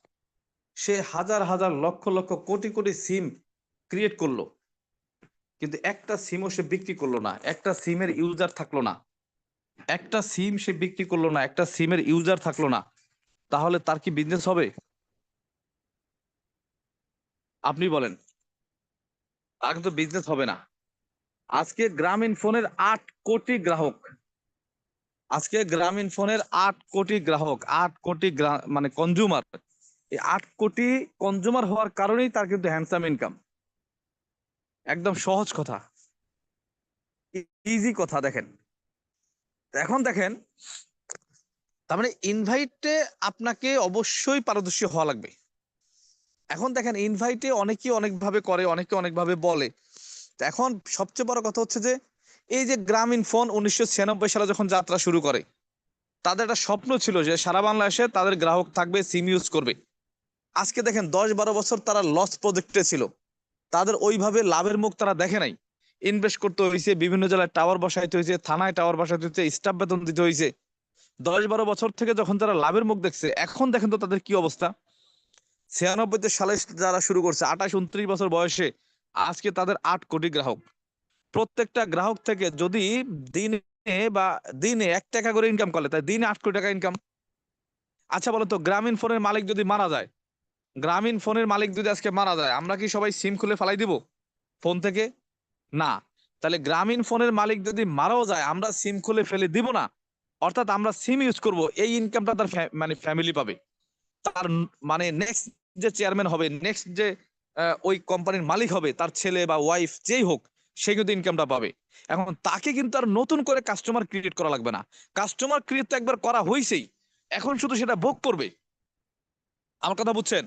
সে হাজার হাজার লক্ষ লক্ষ কোটি কোটি সিম ক্রিয়েট করলো, কিন্তু একটা সিমও সে বিক্রি করলো না, একটা সিমের ইউজার থাকলো না, একটা সিম সে বিক্রি করলো না, একটা সিমের ইউজার থাকলো না, তাহলে তার কি বিজনেস হবে? আপনি বলেন, তার কিন্তু বিজনেস হবে না। আজকে গ্রামীণ ফোনের 8 কোটি গ্রাহক, আজকে গ্রামীণ ফোনের 8 কোটি গ্রাহক, 8 কোটি মানে কনজিউমার। এই 8 কোটি কনজিউমার হওয়ার কারণেই তার কিন্তু হ্যান্ডসাম ইনকাম। একদম সহজ কথা, ইজি কথা। দেখেন এখন দেখেন, তার মানে ইনভাইটে আপনাকে অবশ্যই পারদর্শী হওয়া লাগবে। এখন দেখেন ইনভাইটে অনেকে অনেকভাবে করে, অনেকে অনেকভাবে বলে। তো এখন সবচেয়ে বড় কথা হচ্ছে যে এই যে গ্রামীণ ফোন 1996 সালে যখন যাত্রা শুরু করে, তাদের একটা স্বপ্ন ছিল যে সারা বাংলাদেশে তাদের গ্রাহক থাকবে, সিম ইউজ করবে। আজকে দেখেন 10-12 বছর তারা লস প্রজেক্টে ছিল, তাদের ওইভাবে লাভের মুখ তারা দেখে নাই। ইনভেস্ট করতে হয়েছে, বিভিন্ন জেলায় টাওয়ার বসাইতে হয়েছে, থানায় টাওয়ার বসাইতে হয়েছে, স্টাফ বেতন দিতে হয়েছে। 10-12 বছর থেকে যখন তারা লাভের মুখ দেখছে, এখন দেখেন তো তাদের কি অবস্থা। 96 সালে যারা শুরু করছে 28-29 বছর বয়সে, আজকে তাদের 8 কোটি গ্রাহক। প্রত্যেকটা গ্রাহক থেকে যদি দিনে বা দিনে 1 টাকা করে ইনকাম করলে, তাই দিনে 8 কোটি টাকা ইনকাম। আচ্ছা বলো তো, গ্রামীণ ফোনের মালিক যদি মারা যায়, গ্রামীণ ফোনের মালিক যদি আজকে মারা যায়, আমরা কি সবাই সিম খুলে ফালাই দিব ফোন থেকে? না। তাহলে গ্রামীণ ফোনের মালিক যদি মারাও যায়, আমরা সিম খুলে ফেলে দিব না, অর্থাৎ আমরা সিম ইউজ করব, এই ইনকামটা তার মানে ফ্যামিলি পাবে। তার মানে নেক্সট যে চেয়ারম্যান হবে, নেক্সট যে ওই কোম্পানির মালিক হবে, তার ছেলে বা ওয়াইফ যেই হোক, সে কিন্তু ইনকামটা পাবে। এখন তাকে কিন্তু আর নতুন করে কাস্টমার ক্রিয়েট করা লাগবে না, কাস্টমার ক্রিয়েট তো একবার করা হয়েছেই, এখন শুধু সেটা ভোগ করবে। আমার কথা বুঝছেন?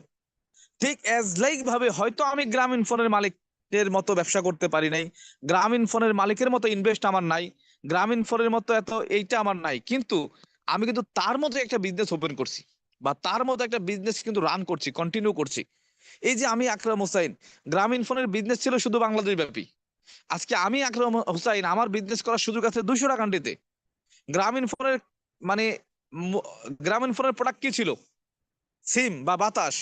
ঠিক এজ লাইক ভাবে হয়তো আমি গ্রামীণ ফোনের মালিকের মতো ব্যবসা করতে পারি নাই, গ্রামীণ ফোনের মালিকের মতো ইনভেস্ট আমার নাই, গ্রামীণ ফোনের মতো এত এইটা আমার নাই, কিন্তু আমি কিন্তু তার মতো একটা বিজনেস ওপেন করছি, বা তার মতো একটা বিজনেস কিন্তু রান করছি, কন্টিনিউ করছি। এই যে আমি আকরাম হোসাইন, গ্রামীণ ফোনের বিজনেস ছিল শুধু বাংলাদেশ ব্যাপী। আজকে আমি আকরাম হোসাইন, আমার বিজনেস করার সুযোগ আছে 200 কান্ট্রিতে। গ্রামীণ ফোনের মানে ম- গ্রামীণ ফোনের প্রোডাক্ট কি ছিল? সিম বা বাতাস।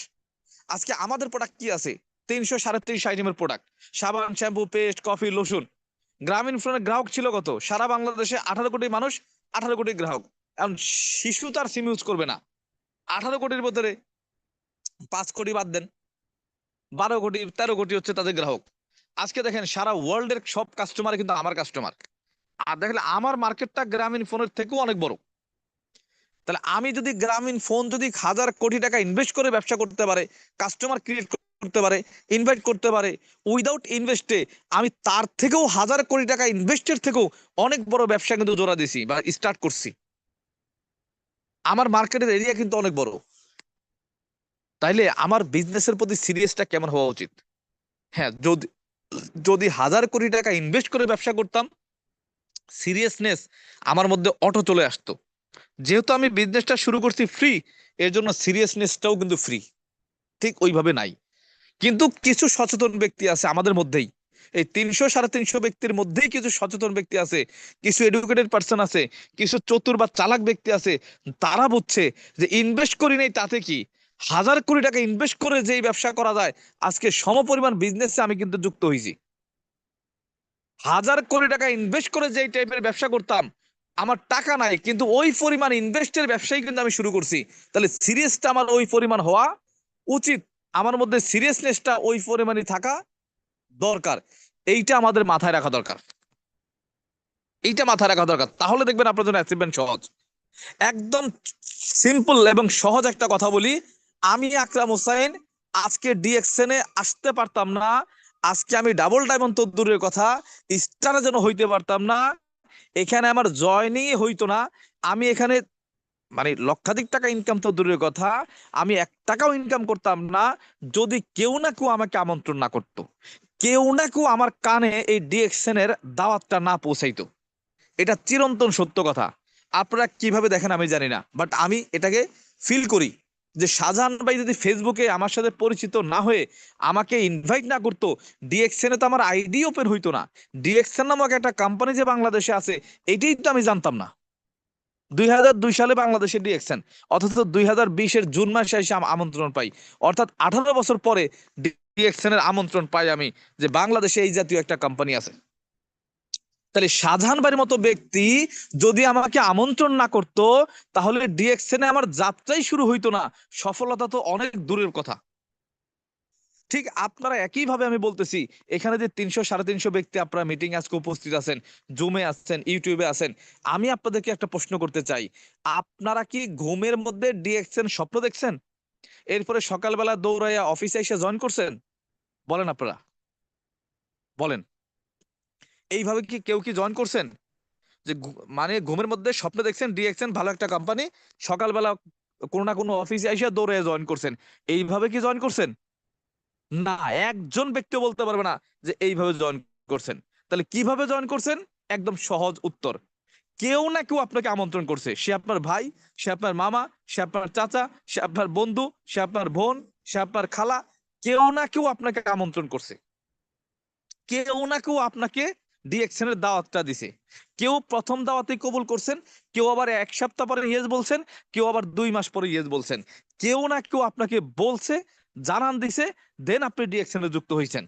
আজকে আমাদের প্রোডাক্ট কি আছে? 300 350 আইটেমের প্রোডাক্ট, সাবান, শ্যাম্পু, পেস্ট, কফি, লোশন। গ্রামীণ ফোনের গ্রাহক ছিল কত? সারা বাংলাদেশে 18 কোটি মানুষ, 18 কোটি গ্রাহক। এখন শিশু তার সিম ইউজ করবে না। 18 কোটির ভিতরে 5 কোটি বাদ দেন, 12 কোটি 13 কোটি হচ্ছে তাদের গ্রাহক। আজকে দেখেন সারা ওয়ার্ল্ডের সব কাস্টমার কিন্তু আমার কাস্টমার। আর দেখলে আমার মার্কেটটা গ্রামীণ ফোনের থেকেও অনেক বড়। তাহলে আমি যদি গ্রামীণ ফোন যদি 1,000 কোটি টাকা ইনভেস্ট করে ব্যবসা করতে পারে, কাস্টমার ক্রিয়েট করতে পারে, ইনভাইট করতে পারে, উইদাউট ইনভেস্টে, আমি তার থেকেও 1,000 কোটি টাকা ইনভেস্টের থেকেও অনেক বড় ব্যবসা কিন্তু জোড়া দিছি বা স্টার্ট করছি। আমার মার্কেটের এরিয়া কিন্তু অনেক বড়। তাইলে আমার বিজনেসের প্রতি সিরিয়াসটা কেমন হওয়া উচিত? হ্যাঁ, যদি যদি 1,000 কোটি টাকা ইনভেস্ট করে ব্যবসা করতাম, সিরিয়াসনেস আমার মধ্যে অটো চলে আসতো। যেহেতু আমি বিজনেসটা শুরু করছি ফ্রি, এর জন্য সিরিয়াসনেসটাও কিন্তু ফ্রি। ঠিক ওইভাবে নাই। কিন্তু কিছু সচেতন ব্যক্তি আছে আমাদের মধ্যেই, এই 300 350 ব্যক্তির মধ্যেই কিছু সচেতন ব্যক্তি আছে, কিছু এডুকেটেড পার্সন আছে, কিছু চতুর বা চালাক ব্যক্তি আছে। তারা বুঝছে যে ইনভেস্ট করি নাই তাতে কি, 1,000 কোটি টাকা ইনভেস্ট করে যেই ব্যবসা করা যায়, আজকে সমপরিমাণ বিজনেসে আমি কিন্তু যুক্ত হয়েছি। 1,000 কোটি টাকা ইনভেস্ট করে যেই টাইপের ব্যবসা করতাম, আমার টাকা নাই কিন্তু ওই পরিমাণ ইনভেস্টের ব্যবসায় কিন্তু আমি শুরু করছি। তাহলে সিরিয়াসটা আমার ওই পরিমাণ হওয়া উচিত, আমার মধ্যে সিরিয়াসনেসটা ওই পরিমাণই থাকা দরকার। এইটা আমাদের মাথায় রাখা দরকার, এইটা মাথায় রাখা দরকার। তাহলে দেখবেন আপনার জন্য অ্যাচিভমেন্ট সহজ। একদম সিম্পল এবং সহজ একটা কথা বলি, আমি আকরাম হোসাইন আজকে ডিএক্সএন এ আসতে পারতাম না, আজকে আমি ডাবল ডায়মন্ড তো দূরের কথা, স্টারে যেন হইতে পারতাম না, এখানে আমার জয়নিং হইতো না, আমি এখানে মানে লক্ষাধিক টাকা ইনকাম তো দূরের কথা, আমি 1 টাকাও ইনকাম করতাম না, যদি কেউ না কেউ আমাকে আমন্ত্রণ না করতো, কেউ না কেউ আমার কানে এই ডিএক্সএন এর দাওয়াতটা না পৌঁছাইতো। এটা চিরন্তন সত্য কথা। আপনারা কিভাবে দেখেন আমি জানি না, বাট আমি এটাকে ফিল করি যে শাহজাহান ভাই যদি ফেসবুকে আমার সাথে পরিচিত না হয়ে আমাকে ইনভাইট না করতো, ডিএক্সএন এ তো আমার আইডি ওপেন হইতো না। ডিএক্সএন নামক একটা কোম্পানি যে বাংলাদেশে আছে, এটাই তো আমি জানতাম না। 2002 সালে বাংলাদেশে ডিএক্সএন, অথচ 2020-এর জুন মাসে এসে আমন্ত্রণ পাই। অর্থাৎ 18 বছর পরে ডিএক্সএন এর আমন্ত্রণ পাই আমি, যে বাংলাদেশে এই জাতীয় একটা কোম্পানি আছে। তাহলে শাহজাহান ভাইয়ের মতো ব্যক্তি যদি আমাকে আমন্ত্রণ না করতো, তাহলে ডিএক্সএন এ আমার যাত্রাই শুরু হইতো না, সফলতা তো অনেক দূরের কথা। ঠিক আপনারা একইভাবে আমি বলতেছি, এখানে যে 300 350 ব্যক্তি আপনারা মিটিং আজকে উপস্থিত আছেন, জুমে আছেন, ইউটিউবে আছেন, আমি আপনাদেরকে একটা প্রশ্ন করতে চাই, আপনারা কি ঘুমের মধ্যে ডিএক্সএন স্বপ্ন দেখছেন? এরপরে সকালবেলা দৌড়াইয়া অফিসে এসে জয়েন করছেন? বলেন আপনারা, বলেন। এইভাবে কি কেউ কি জয়েন করছেন? যে মানে ঘুমের মধ্যে স্বপ্ন দেখছেন ডিএক্সএন ভালো একটা কোম্পানি, সকালবেলা কোনো না কোনো অফিসে এসে দৌড়ে জয়েন করছেন, এইভাবে কি জয়েন করছেন? না, একজন ব্যক্তিও বলতে পারবে না যে এইভাবে জয়েন করছেন। তাহলে কিভাবে জয়েন করছেন? একদম সহজ উত্তর, কেউ না কেউ আপনাকে আমন্ত্রণ করছে, সে আপনার ভাই, সে আপনার মামা, সে আপনার চাচা, সে আপনার বন্ধু, সে আপনার বোন, সে আপনার খালা, কেউ না কেউ আপনাকে আমন্ত্রণ করছে, কেউ না কেউ আপনাকে ডিএক্সএন এর দাওয়াতটা দিছে। কেউ প্রথম দাওয়াতে কবুল করছেন, কেউ আবার 1 সপ্তাহ পরে ইয়েস বলছেন, কেউ আবার 2 মাস পরে ইয়েস বলছেন। কেউ না কেউ আপনাকে বলছে, জানান দিছে, দেন আপনি ডিএক্সএন এ যুক্ত হয়েছেন।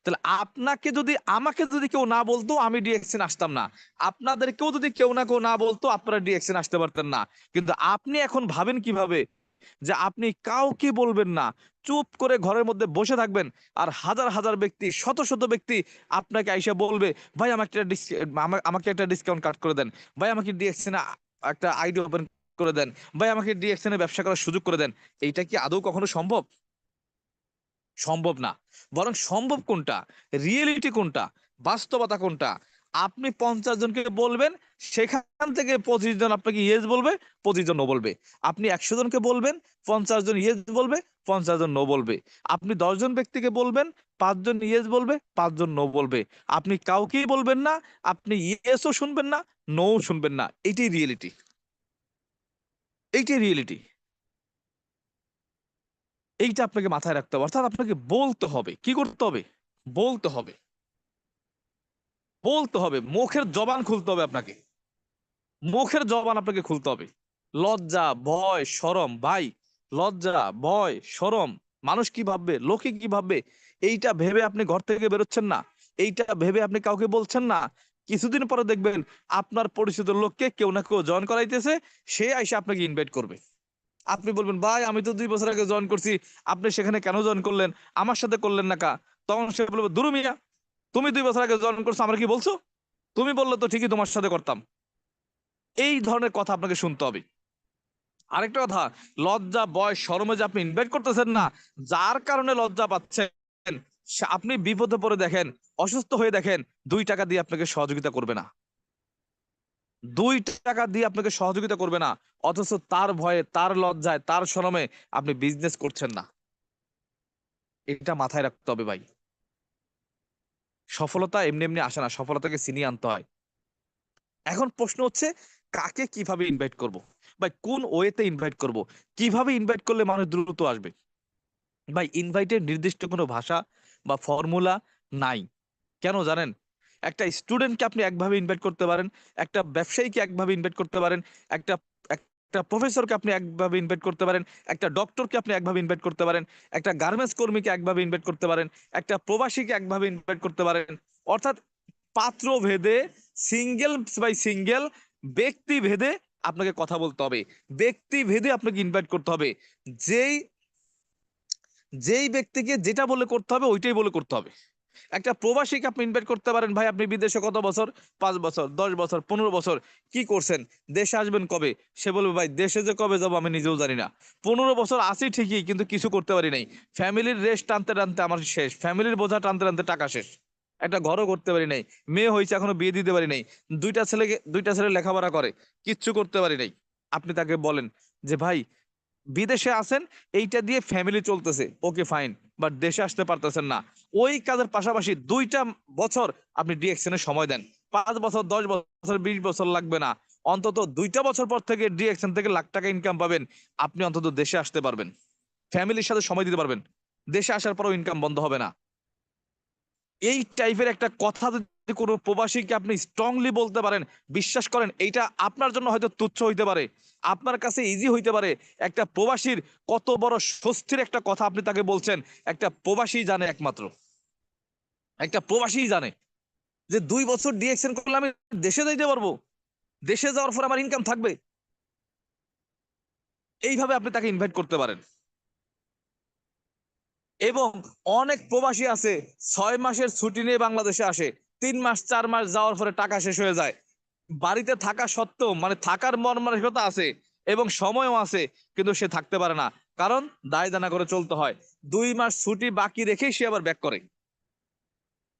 তাহলে আপনাকে যদি আমাকে যদি কেউ না বলতো আমি ডিএক্সএন আসতাম না, আপনাদেরকেও যদি কেউ না কেউ না বলতো আপনারা ডিএক্সএন আসতে পারতেন না। কিন্তু আপনি এখন ভাবেন কিভাবে যে আপনি কাউকে বলবেন না, চুপ করে ঘরের মধ্যে বসে থাকবেন, আর হাজার হাজার ব্যক্তি, শত শত ব্যক্তি আপনাকে আইসা বলবে, ভাই আমাকে একটা ডিসকাউন্ট কাট করে দেন, ভাই আমাকে ডিএক্সএন একটা আইডি ওপেন করে দেন, ভাই আমাকে ডিএক্সএন এ ব্যবসা করার সুযোগ করে দেন। এইটা কি আদৌ কখনো সম্ভব? সম্ভব না। বরং সম্ভব কোনটা, রিয়েলিটি কোনটা, বাস্তবতা কোনটা, আপনি 50 জনকে বলবেন, সেখান থেকে 25 জন আপনাকে ইয়েস বলবে, 25 জন নো বলবে। আপনি 100 জনকে বলবেন, 50 জন ইয়েস বলবে, 50 জন নো বলবে। আপনি 10 জন ব্যক্তিকে বলবেন, 5 জন ইয়েস বলবে, 5 জন নো বলবে। আপনি কাউকেই বলবেন না, আপনি ইয়েসও শুনবেন না, নো শুনবেন না। এইটাই রিয়েলিটি, এইটাই রিয়েলিটি। এইটা আপনাকে মাথায় রাখতে হবে। অর্থাৎ আপনাকে বলতে হবে, কি করতে হবে? বলতে হবে, বলতে হবে, মুখের জবান খুলতে হবে আপনাকে, মুখের জবান আপনাকে খুলতে হবে। লজ্জা, ভয়, শরম, ভাই লজ্জা, ভয়, শরম, মানুষ কি ভাববে, লোকে কি ভাববে, এইটা ভেবে আপনি ঘর থেকে বেরোচ্ছেন না, এইটা ভেবে আপনি কাউকে বলছেন না। কিছুদিন পরে দেখবেন আপনার পরিচিত লোককে কেউ না কেউ জয়েন করাইতেছে, সে আইসা আপনাকে ইনভাইট করবে। আপনি বলবেন ভাই আমি তো 2 বছর আগে জয়েন করছি, আপনি সেখানে কেন জয়েন করলেন, আমার সাথে করলেন না কা? তখন সে বলবে দুরু মিয়া, তুমি 2 বছর আগে জয়েন করছো, আমরা কি বলছো? তুমি বললে তো ঠিকই তোমার সাথে করতাম। এই ধরনের কথা আপনাকে শুনতে হবে। আরেকটা কথা, লজ্জা, ভয়, শরমে যে আপনি ইনভাইট করতেছেন না, যার কারণে লজ্জা পাচ্ছেন, আপনি বিপদে পড়ে দেখেন, অসুস্থ হয়ে দেখেন, 2 টাকা দিয়ে আপনাকে সহযোগিতা করবে না। 2 টাকা দিয়ে আপনাকে সহযোগিতা করবে না, অথচ তার ভয়ে, তার লজ্জায়, তার শরমে আপনি বিজনেস করছেন না। এটা মাথায় রাখতে হবে ভাই। সফলতা এমনি এমনি আসে না, সফলতাকে ছিনিয়ে আনতে হয়। এখন প্রশ্ন হচ্ছে কাকে কিভাবে ইনভাইট করব, ভাই কোন ওয়েতে ইনভাইট করব, কিভাবে ইনভাইট করলে মানুষ দ্রুত আসবে? ভাই ইনভাইটের নির্দিষ্ট কোনো ভাষা বা ফর্মুলা নাই। কেন জানেন? একটা স্টুডেন্টকে আপনি একভাবে ইনভাইট করতে পারেন, একটা ব্যবসায়ীকে একভাবে ইনভাইট করতে পারেন, একটা একটা প্রফেসরকে আপনি একভাবে ইনভাইট করতে পারেন, একটা ডক্টরকে আপনি একভাবে ইনভাইট করতে পারেন, একটা গার্মেন্টস কর্মীকে একভাবে ইনভাইট করতে পারেন, একটা প্রবাসীকে একভাবে ইনভাইট করতে পারেন। অর্থাৎ পাত্র ভেদে, সিঙ্গেল বাই সিঙ্গেল, ব্যক্তি ভেদে আপনাকে কথা বলতে হবে, ব্যক্তি ভেদে আপনাকে ইনভাইট করতে হবে। যেই যেই ব্যক্তিকে যেটা বলে করতে হবে ওইটাই বলে করতে হবে। একটা প্রবাসীকে আপনি ইনভাইট করতে পারেন, ভাই আপনি বিদেশে কত বছর, 5 বছর, 10 বছর, 15 বছর কি করছেন, দেশে আসবেন কবে? সে বলবে ভাই দেশে যে কবে যাবো আমি নিজেও জানি না, 15 বছর আছি ঠিকই কিন্তু কিছু করতে পারি নাই, ফ্যামিলির রেস্ট টানতে টানতে আমার শেষ, ফ্যামিলির বোঝা টানতে টানতে টাকা শেষ, একটা ঘরও করতে পারি নাই, মেয়ে হয়েছে এখনো বিয়ে দিতে পারি নাই, 2টা ছেলে লেখাপড়া করে, কিচ্ছু করতে পারি নাই। আপনি তাকে বলেন যে ভাই বিদেশে আছেন, এইটা দিয়ে ফ্যামিলি চলতেছে, ওকে ফাইন, বাট দেশে আসতে পারতেছেন না, ওই কাজের পাশাপাশি 2টা বছর আপনি ডিএক্সএন সময় দেন। 5 বছর, 10 বছর, 20 বছর লাগবে না, অন্তত 2টা বছর পর থেকে ডিএক্সএন থেকে লাখ টাকা ইনকাম পাবেন। আপনি অন্তত দেশে আসতে পারবেন, ফ্যামিলির সাথে সময় দিতে পারবেন, দেশে আসার পরও ইনকাম বন্ধ হবে না। এই টাইপের একটা কথা যদি কোনো প্রবাসীকে আপনি স্ট্রংলি বলতে পারেন, বিশ্বাস করেন এইটা আপনার জন্য হয়তো তুচ্ছ হইতে পারে, আপনার কাছে ইজি হইতে পারে, একটা প্রবাসীর কত বড় স্বস্তির একটা কথা আপনি তাকে বলছেন, একটা প্রবাসী জানে একমাত্র, একটা প্রবাসী জানে যে 2 বছর ডিএক্সএন করলে আমি দেশে যাইতে পারবো, দেশে যাওয়ার পর আমার ইনকাম থাকবে। এইভাবে আপনি তাকে ইনভাইট করতে পারেন। এবং অনেক প্রবাসী আছে 6 মাসের ছুটি নিয়ে বাংলাদেশে আসে, 3 মাস 4 মাস যাওয়ার পরে টাকা শেষ হয়ে যায়, বাড়িতে থাকা সত্ত্বেও, মানে থাকার মন মানসিকতা আছে এবং সময়ও আছে, কিন্তু সে থাকতে পারে না, কারণ দায় দানা করে চলতে হয়। 2 মাস ছুটি বাকি রেখেই সে আবার ব্যাক করে।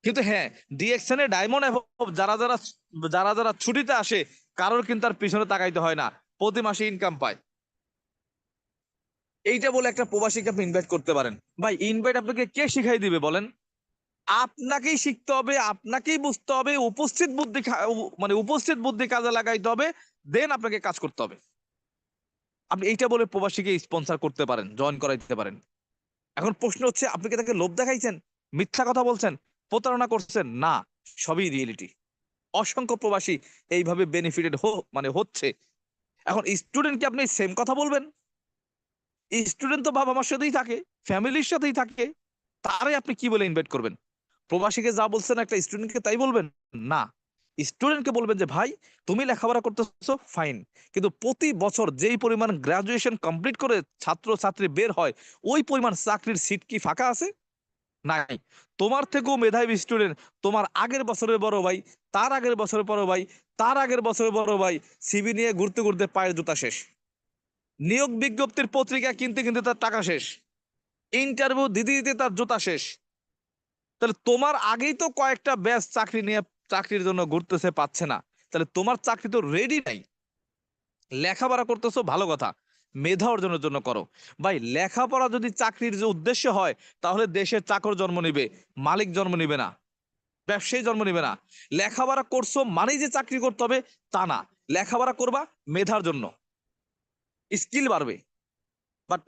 কিন্তু হ্যাঁ, ডিএক্সএন এ ডায়মন্ড এবং যারা যারা যারা যারা ছুটিতে আসে, কারোর কিন্তু তার পিছনে তাকাইতে হয় না, প্রতি মাসে ইনকাম পায়। এইটা বলে একটা প্রবাসীকে আপনি ইনভাইট করতে পারেন। ভাই ইনভাইট আপনাকে কে শিখাই দিবে বলেন? আপনাকেই শিখতে হবে, আপনাকেই বুঝতে হবে, উপস্থিত বুদ্ধি মানে উপস্থিত বুদ্ধি কাজে লাগাইতে হবে, দেন আপনাকে কাজ করতে হবে। আপনি এইটা বলে প্রবাসীকে স্পন্সর করতে পারেন, জয়েন করাইতে পারেন। এখন প্রশ্ন হচ্ছে আপনি কি তাকে লোভ দেখাইছেন, মিথ্যা কথা বলছেন, প্রতারণা করছেন? না, সবই রিয়েলিটি। অসংখ্য প্রবাসী এইভাবে বেনিফিটেড মানে হচ্ছে। এখন স্টুডেন্টকে আপনি সেম কথা বলবেন? স্টুডেন্ট তো বাবা মার সাথেই থাকে, ফ্যামিলির সাথেই থাকে, তারে আপনি কি বলে ইনভাইট করবেন? প্রবাসীকে যা বলছেন একটা স্টুডেন্টকে তাই বলবেন? না, স্টুডেন্টকে বলবেন যে ভাই তুমি লেখাপড়া করতেছো ফাইন, কিন্তু প্রতি বছর যেই পরিমাণ গ্রাজুয়েশন কমপ্লিট করে ছাত্র ছাত্রী বের হয়, ওই পরিমাণ চাকরির সিট কি ফাঁকা আছে? নাই। তোমার থেকেও মেধাবী স্টুডেন্ট, তোমার আগের বছরের বড় ভাই, তার আগের বছরের বড় ভাই, তার আগের বছরের বড় ভাই, সিবি নিয়ে ঘুরতে ঘুরতে পায়ের জুতা শেষ, নিয়োগ বিজ্ঞপ্তির পত্রিকা কিনতে কিনতে তার টাকা শেষ, ইন্টারভিউ দিতে দিতে তার জুতা শেষ। তাহলে তোমার আগেই তো কয়েকটা ব্যাচ চাকরি নিয়ে চাকরির জন্য ঘুরতেছে, পাচ্ছে না, তাহলে তোমার চাকরি তো রেডি নাই। লেখাপড়া করতেছো ভালো কথা, মেধা অর্জনের জন্য করো। ভাই লেখাপড়া যদি চাকরির যে উদ্দেশ্য হয়, তাহলে দেশের চাকর জন্ম নিবে, মালিক জন্ম নিবে না, ব্যবসায়ী জন্ম নিবে না। লেখাপড়া করছো মানেই যে চাকরি করতে হবে তা না, লেখাপড়া করবা মেধার জন্য, স্কিল বাড়বে। বাট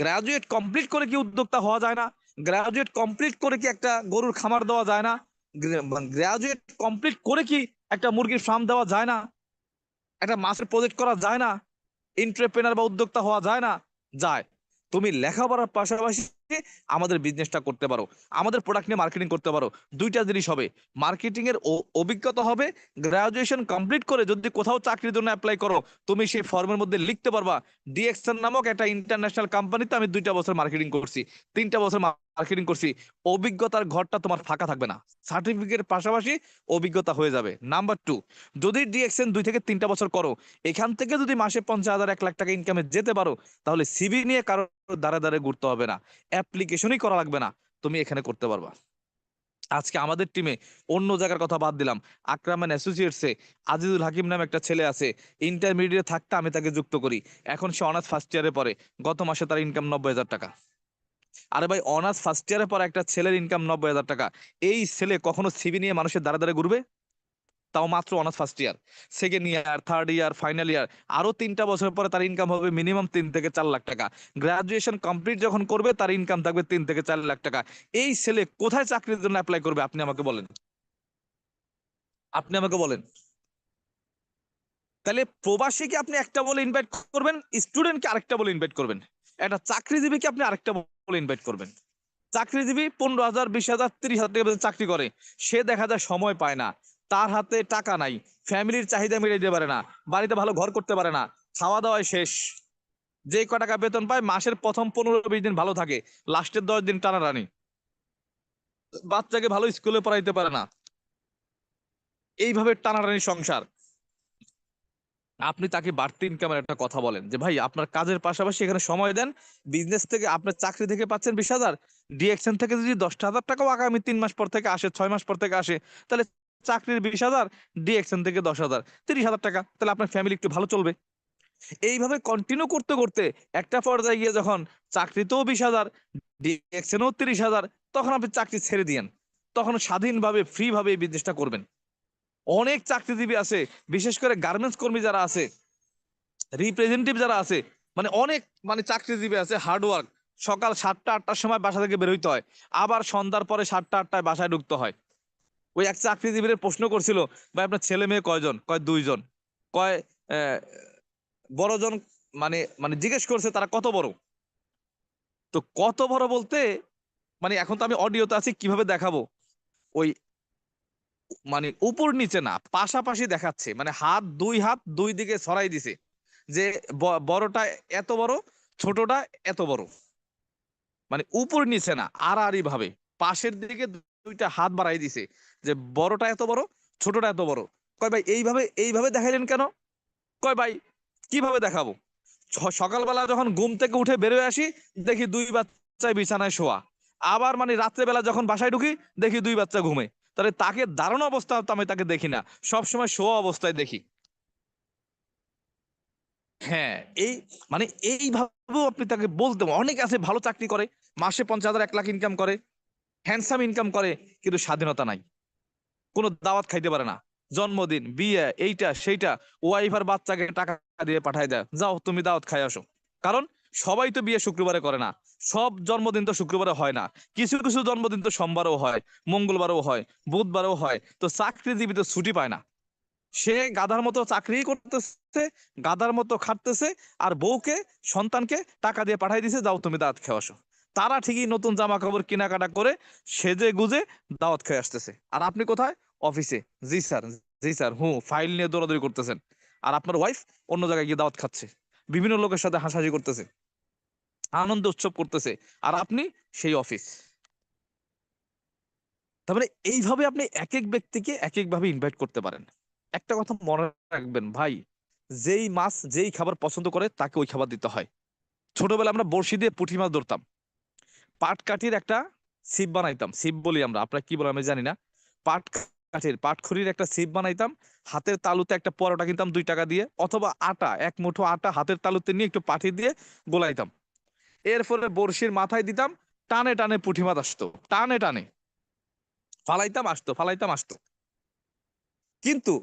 গ্রাজুয়েট কমপ্লিট করে কি উদ্যোক্তা হওয়া যায় না? গ্রাজুয়েট কমপ্লিট করে কি একটা গরুর খামার দেওয়া যায় না? গ্রাজুয়েট কমপ্লিট করে কি একটা মুরগির ফার্ম দেওয়া যায় না? একটা মাছের প্রজেক্ট করা যায় না? এন্টারপ্রেনার বা উদ্যোক্তা হওয়া যায় না? যায়। তুমি লেখাপড়ার পাশাপাশি আমাদের বিজনেসটা করতে পারো, আমাদের প্রোডাক্ট নিয়ে মার্কেটিং করতে পারো। দুইটা জিনিস হবে, মার্কেটিং এর অভিজ্ঞতা হবে। গ্রাজুয়েশন কমপ্লিট করে যদি কোথাও চাকরির জন্য অ্যাপ্লাই করো, তুমি সেই ফর্মের মধ্যে লিখতে পারবা ডিএক্সএন নামক একটা ইন্টারন্যাশনাল কোম্পানিতে আমি 2টা বছর মার্কেটিং করছি, 3টা বছর মার্কেটিং করছি। অভিজ্ঞতার ঘরটা তোমার ফাঁকা থাকবে না, সার্টিফিকেটের পাশাপাশি অভিজ্ঞতা হয়ে যাবে। নাম্বার 2, যদি ডিএক্সএন 2 থেকে 3টা বছর করো, এখান থেকে যদি মাসে 50,000 1 লাখ টাকা ইনকামে যেতে পারো, তাহলে সিভি নিয়ে কারো দ্বারা দ্বারা ঘুরতে হবে না, অ্যাপ্লিকেশনই করা লাগবে না, তুমি এখানে করতে পারবা। আজকে আমাদের টিমে, অন্য জায়গার কথা বাদ দিলাম, আকরাম অ্যান্ড অ্যাসোসিয়েটসে আজিজুল হাকিম নামে একটা ছেলে আছে, ইন্টারমিডিয়েট থাকতে আমি তাকে যুক্ত করি, এখন সে অনার্স ফার্স্ট ইয়ারে পড়ে, গত মাসে তার ইনকাম 90,000 টাকা। আরে ভাই, অনার্স ফার্স্ট ইয়ারে পর একটা ছেলের ইনকাম 90,000 টাকা, এই ছেলে কখনো সিভি নিয়ে মানুষের দ্বারা দ্বারা ঘুরবে? তাও মাত্র honours first year, second year, third year, final year, আরো 3টা বছর পরে তার ইনকাম হবে মিনিমাম 3 থেকে 4 লাখ টাকা। গ্রাজুয়েশন কমপ্লিট যখন করবে তার ইনকাম থাকবে 3 থেকে 4 লাখ টাকা। এই ছেলে কোথায় চাকরির জন্য অ্যাপ্লাই করবে? আপনি আমাকে বলেন, আপনি আমাকে বলেন। তাহলে প্রবাসীকে আপনি একটা বলে ইনভাইট করবেন, স্টুডেন্টকে আরেকটা বলে ইনভাইট করবেন, একটা চাকরিজীবীকে আপনি আরেকটা বলে ইনভাইট করবেন। চাকরিজীবী 15,000, 20,000, 30,000 টাকা বেতনে চাকরি করে, সে দেখা যায় সময় পায় না, তার হাতে টাকা নাই, ফ্যামিলির চাহিদা মিটাতে দিতে পারে না, বাড়িতে ভালো ঘর করতে পারে না, খাওয়া দাওয়ায় শেষ। যে ক টাকা বেতন পায় মাসের প্রথম 15-20 দিন ভালো থাকে, লাস্টের 10 দিন টানাটানি, বাচ্চাকে ভালো স্কুলে পড়াইতে পারে না, এইভাবে টানাটানি সংসার। আপনি তাকে বাড়তি ইনকামের একটা কথা বলেন যে ভাই আপনার কাজের পাশাপাশি এখানে সময় দেন, বিজনেস থেকে আপনার চাকরি থেকে পাচ্ছেন 20,000, ডিএক্সএন থেকে যদি 10,000 টাকাও আগামী 3 মাস পর থেকে আসে, 6 মাস পর থেকে আসে, তাহলে চাকরির 20,000, ডিএক্সএন থেকে 10,000, 30,000 টাকা, তাহলে আপনার ফ্যামিলি একটু ভালো চলবে। এইভাবে কন্টিনিউ করতে করতে একটা পর্যায়ে গিয়ে যখন চাকরিতেও 20,000, ডিএক্সএনও 30,000, তখন আপনি চাকরি ছেড়ে দিয়েন, তখন স্বাধীনভাবে ফ্রি ভাবে এই বিজনেসটা করবেন। অনেক চাকরিজীবী আছে, বিশেষ করে গার্মেন্টস কর্মী যারা আছে, রিপ্রেজেন্টেটিভ যারা আছে, মানে অনেক মানে চাকরিজীবী আছে হার্ডওয়ার্ক, সকাল 7টা-8টার সময় বাসা থেকে বের হইতে হয়, আবার সন্ধ্যার পরে 7টা-8টায় বাসায় ঢুকতে হয়। ওই এক চাকরিজীবীর প্রশ্ন করছিল, ভাই আপনার ছেলে মেয়ে কয়জন? কয় 2 জন। কয় আহ, বড়জন, মানে মানে জিজ্ঞেস করছে তারা কত বড়। তো কত বড় বলতে, মানে এখন তো আমি অডিওতে আছি, কিভাবে দেখাবো, ওই মানে উপর নিচে না, পাশাপাশি দেখাচ্ছে, মানে হাত দুই দিকে ছড়াই দিছে, যে বড়টা এত বড়, ছোটটা এত বড়, মানে উপর নিচে না, আড়াআড়ি ভাবে পাশের দিকে 2টা হাত বাড়াই দিছে, যে বড়টা এত বড়, ছোটটা এত বড়। কয় ভাই এইভাবে এইভাবে দেখাইলেন কেন? কয় ভাই কিভাবে দেখাবো, সকালবেলা যখন ঘুম থেকে উঠে বেরোয় আসি, দেখি 2 বাচ্চায় বিছানায় শোয়া, আবার মানে রাত্রেবেলা যখন বাসায় ঢুকি দেখি 2 বাচ্চা ঘুমে, তাহলে তাকে দাঁড়ানো অবস্থা তো আমি তাকে দেখি না, সবসময় শোয়া অবস্থায় দেখি। হ্যাঁ, এই মানে এইভাবেও আপনি তাকে বলতে, অনেক আছে ভালো চাকরি করে, মাসে 50,000 1 লাখ ইনকাম করে, হ্যান্ডসাম ইনকাম করে, কিন্তু স্বাধীনতা নাই, কোনো দাওয়াত খাইতে পারে না, জন্মদিন, বিয়ে, এইটা সেইটা, ওয়াইফ আর বাচ্চাকে টাকা দিয়ে পাঠায় দেয়, যাও তুমি দাওয়াত খাই আসো। কারণ সবাই তো বিয়ে শুক্রবারে করে না, সব জন্মদিন তো শুক্রবারে হয় না, কিছু কিছু জন্মদিন তো সোমবারও হয়, মঙ্গলবারও হয়, বুধবারও হয়, তো চাকরিজীবী তো ছুটি পায় না, সে গাধার মতো চাকরি করতেছে, গাধার মতো খাটতেছে, আর বউকে, সন্তানকে টাকা দিয়ে পাঠাই দিছে, যাও তুমি দাওয়াত খেয়ে আসো। তারা ঠিকই নতুন জামা কাপড় কেনাকাটা করে সেজে গুজে দাওয়াত খেয়ে আসতেছে, আর আপনি কোথায়? অফিসে, জি স্যার, জি স্যার, ফাইল নিয়ে দৌড়াদৌড়ি করতেছেন, আর আপনার ওয়াইফ অন্য জায়গায় গিয়ে দাওয়াত খাচ্ছে, বিভিন্ন লোকের সাথে হাসাহাসি করতেছে, আনন্দ উৎসব করতেছে, আর আপনি সেই অফিস। তার মানে এইভাবে আপনি এক এক ব্যক্তিকে এক এক ভাবে ইনভাইট করতে পারেন। একটা কথা মনে রাখবেন ভাই, যেই মাছ যেই খাবার পছন্দ করে তাকে ওই খাবার দিতে হয়। ছোটবেলা আমরা বড়শি দিয়ে পুঁটি মাছ ধরতাম, পাটকাঠির একটা ছিপ বানাইতাম, ছিপ বলি আমরা, আপনারা কি বলে আমি জানি না, পাটখড়ির একটা ছিপ বানাইতাম, হাতের তালুতে একটা পরোটা কিনতাম 2 টাকা দিয়ে, অথবা আটা, 1 মুঠো আটা হাতের তালুতে নিয়ে একটু পাঠি দিয়ে গোলাইতাম, এর ফলে বড়শির মাথায় দিতাম, টানে টানে পুঁটি মাছ আসতো, টানে টানে ফালাইতাম আসতো, ফালাইতাম আসতো। কিন্তু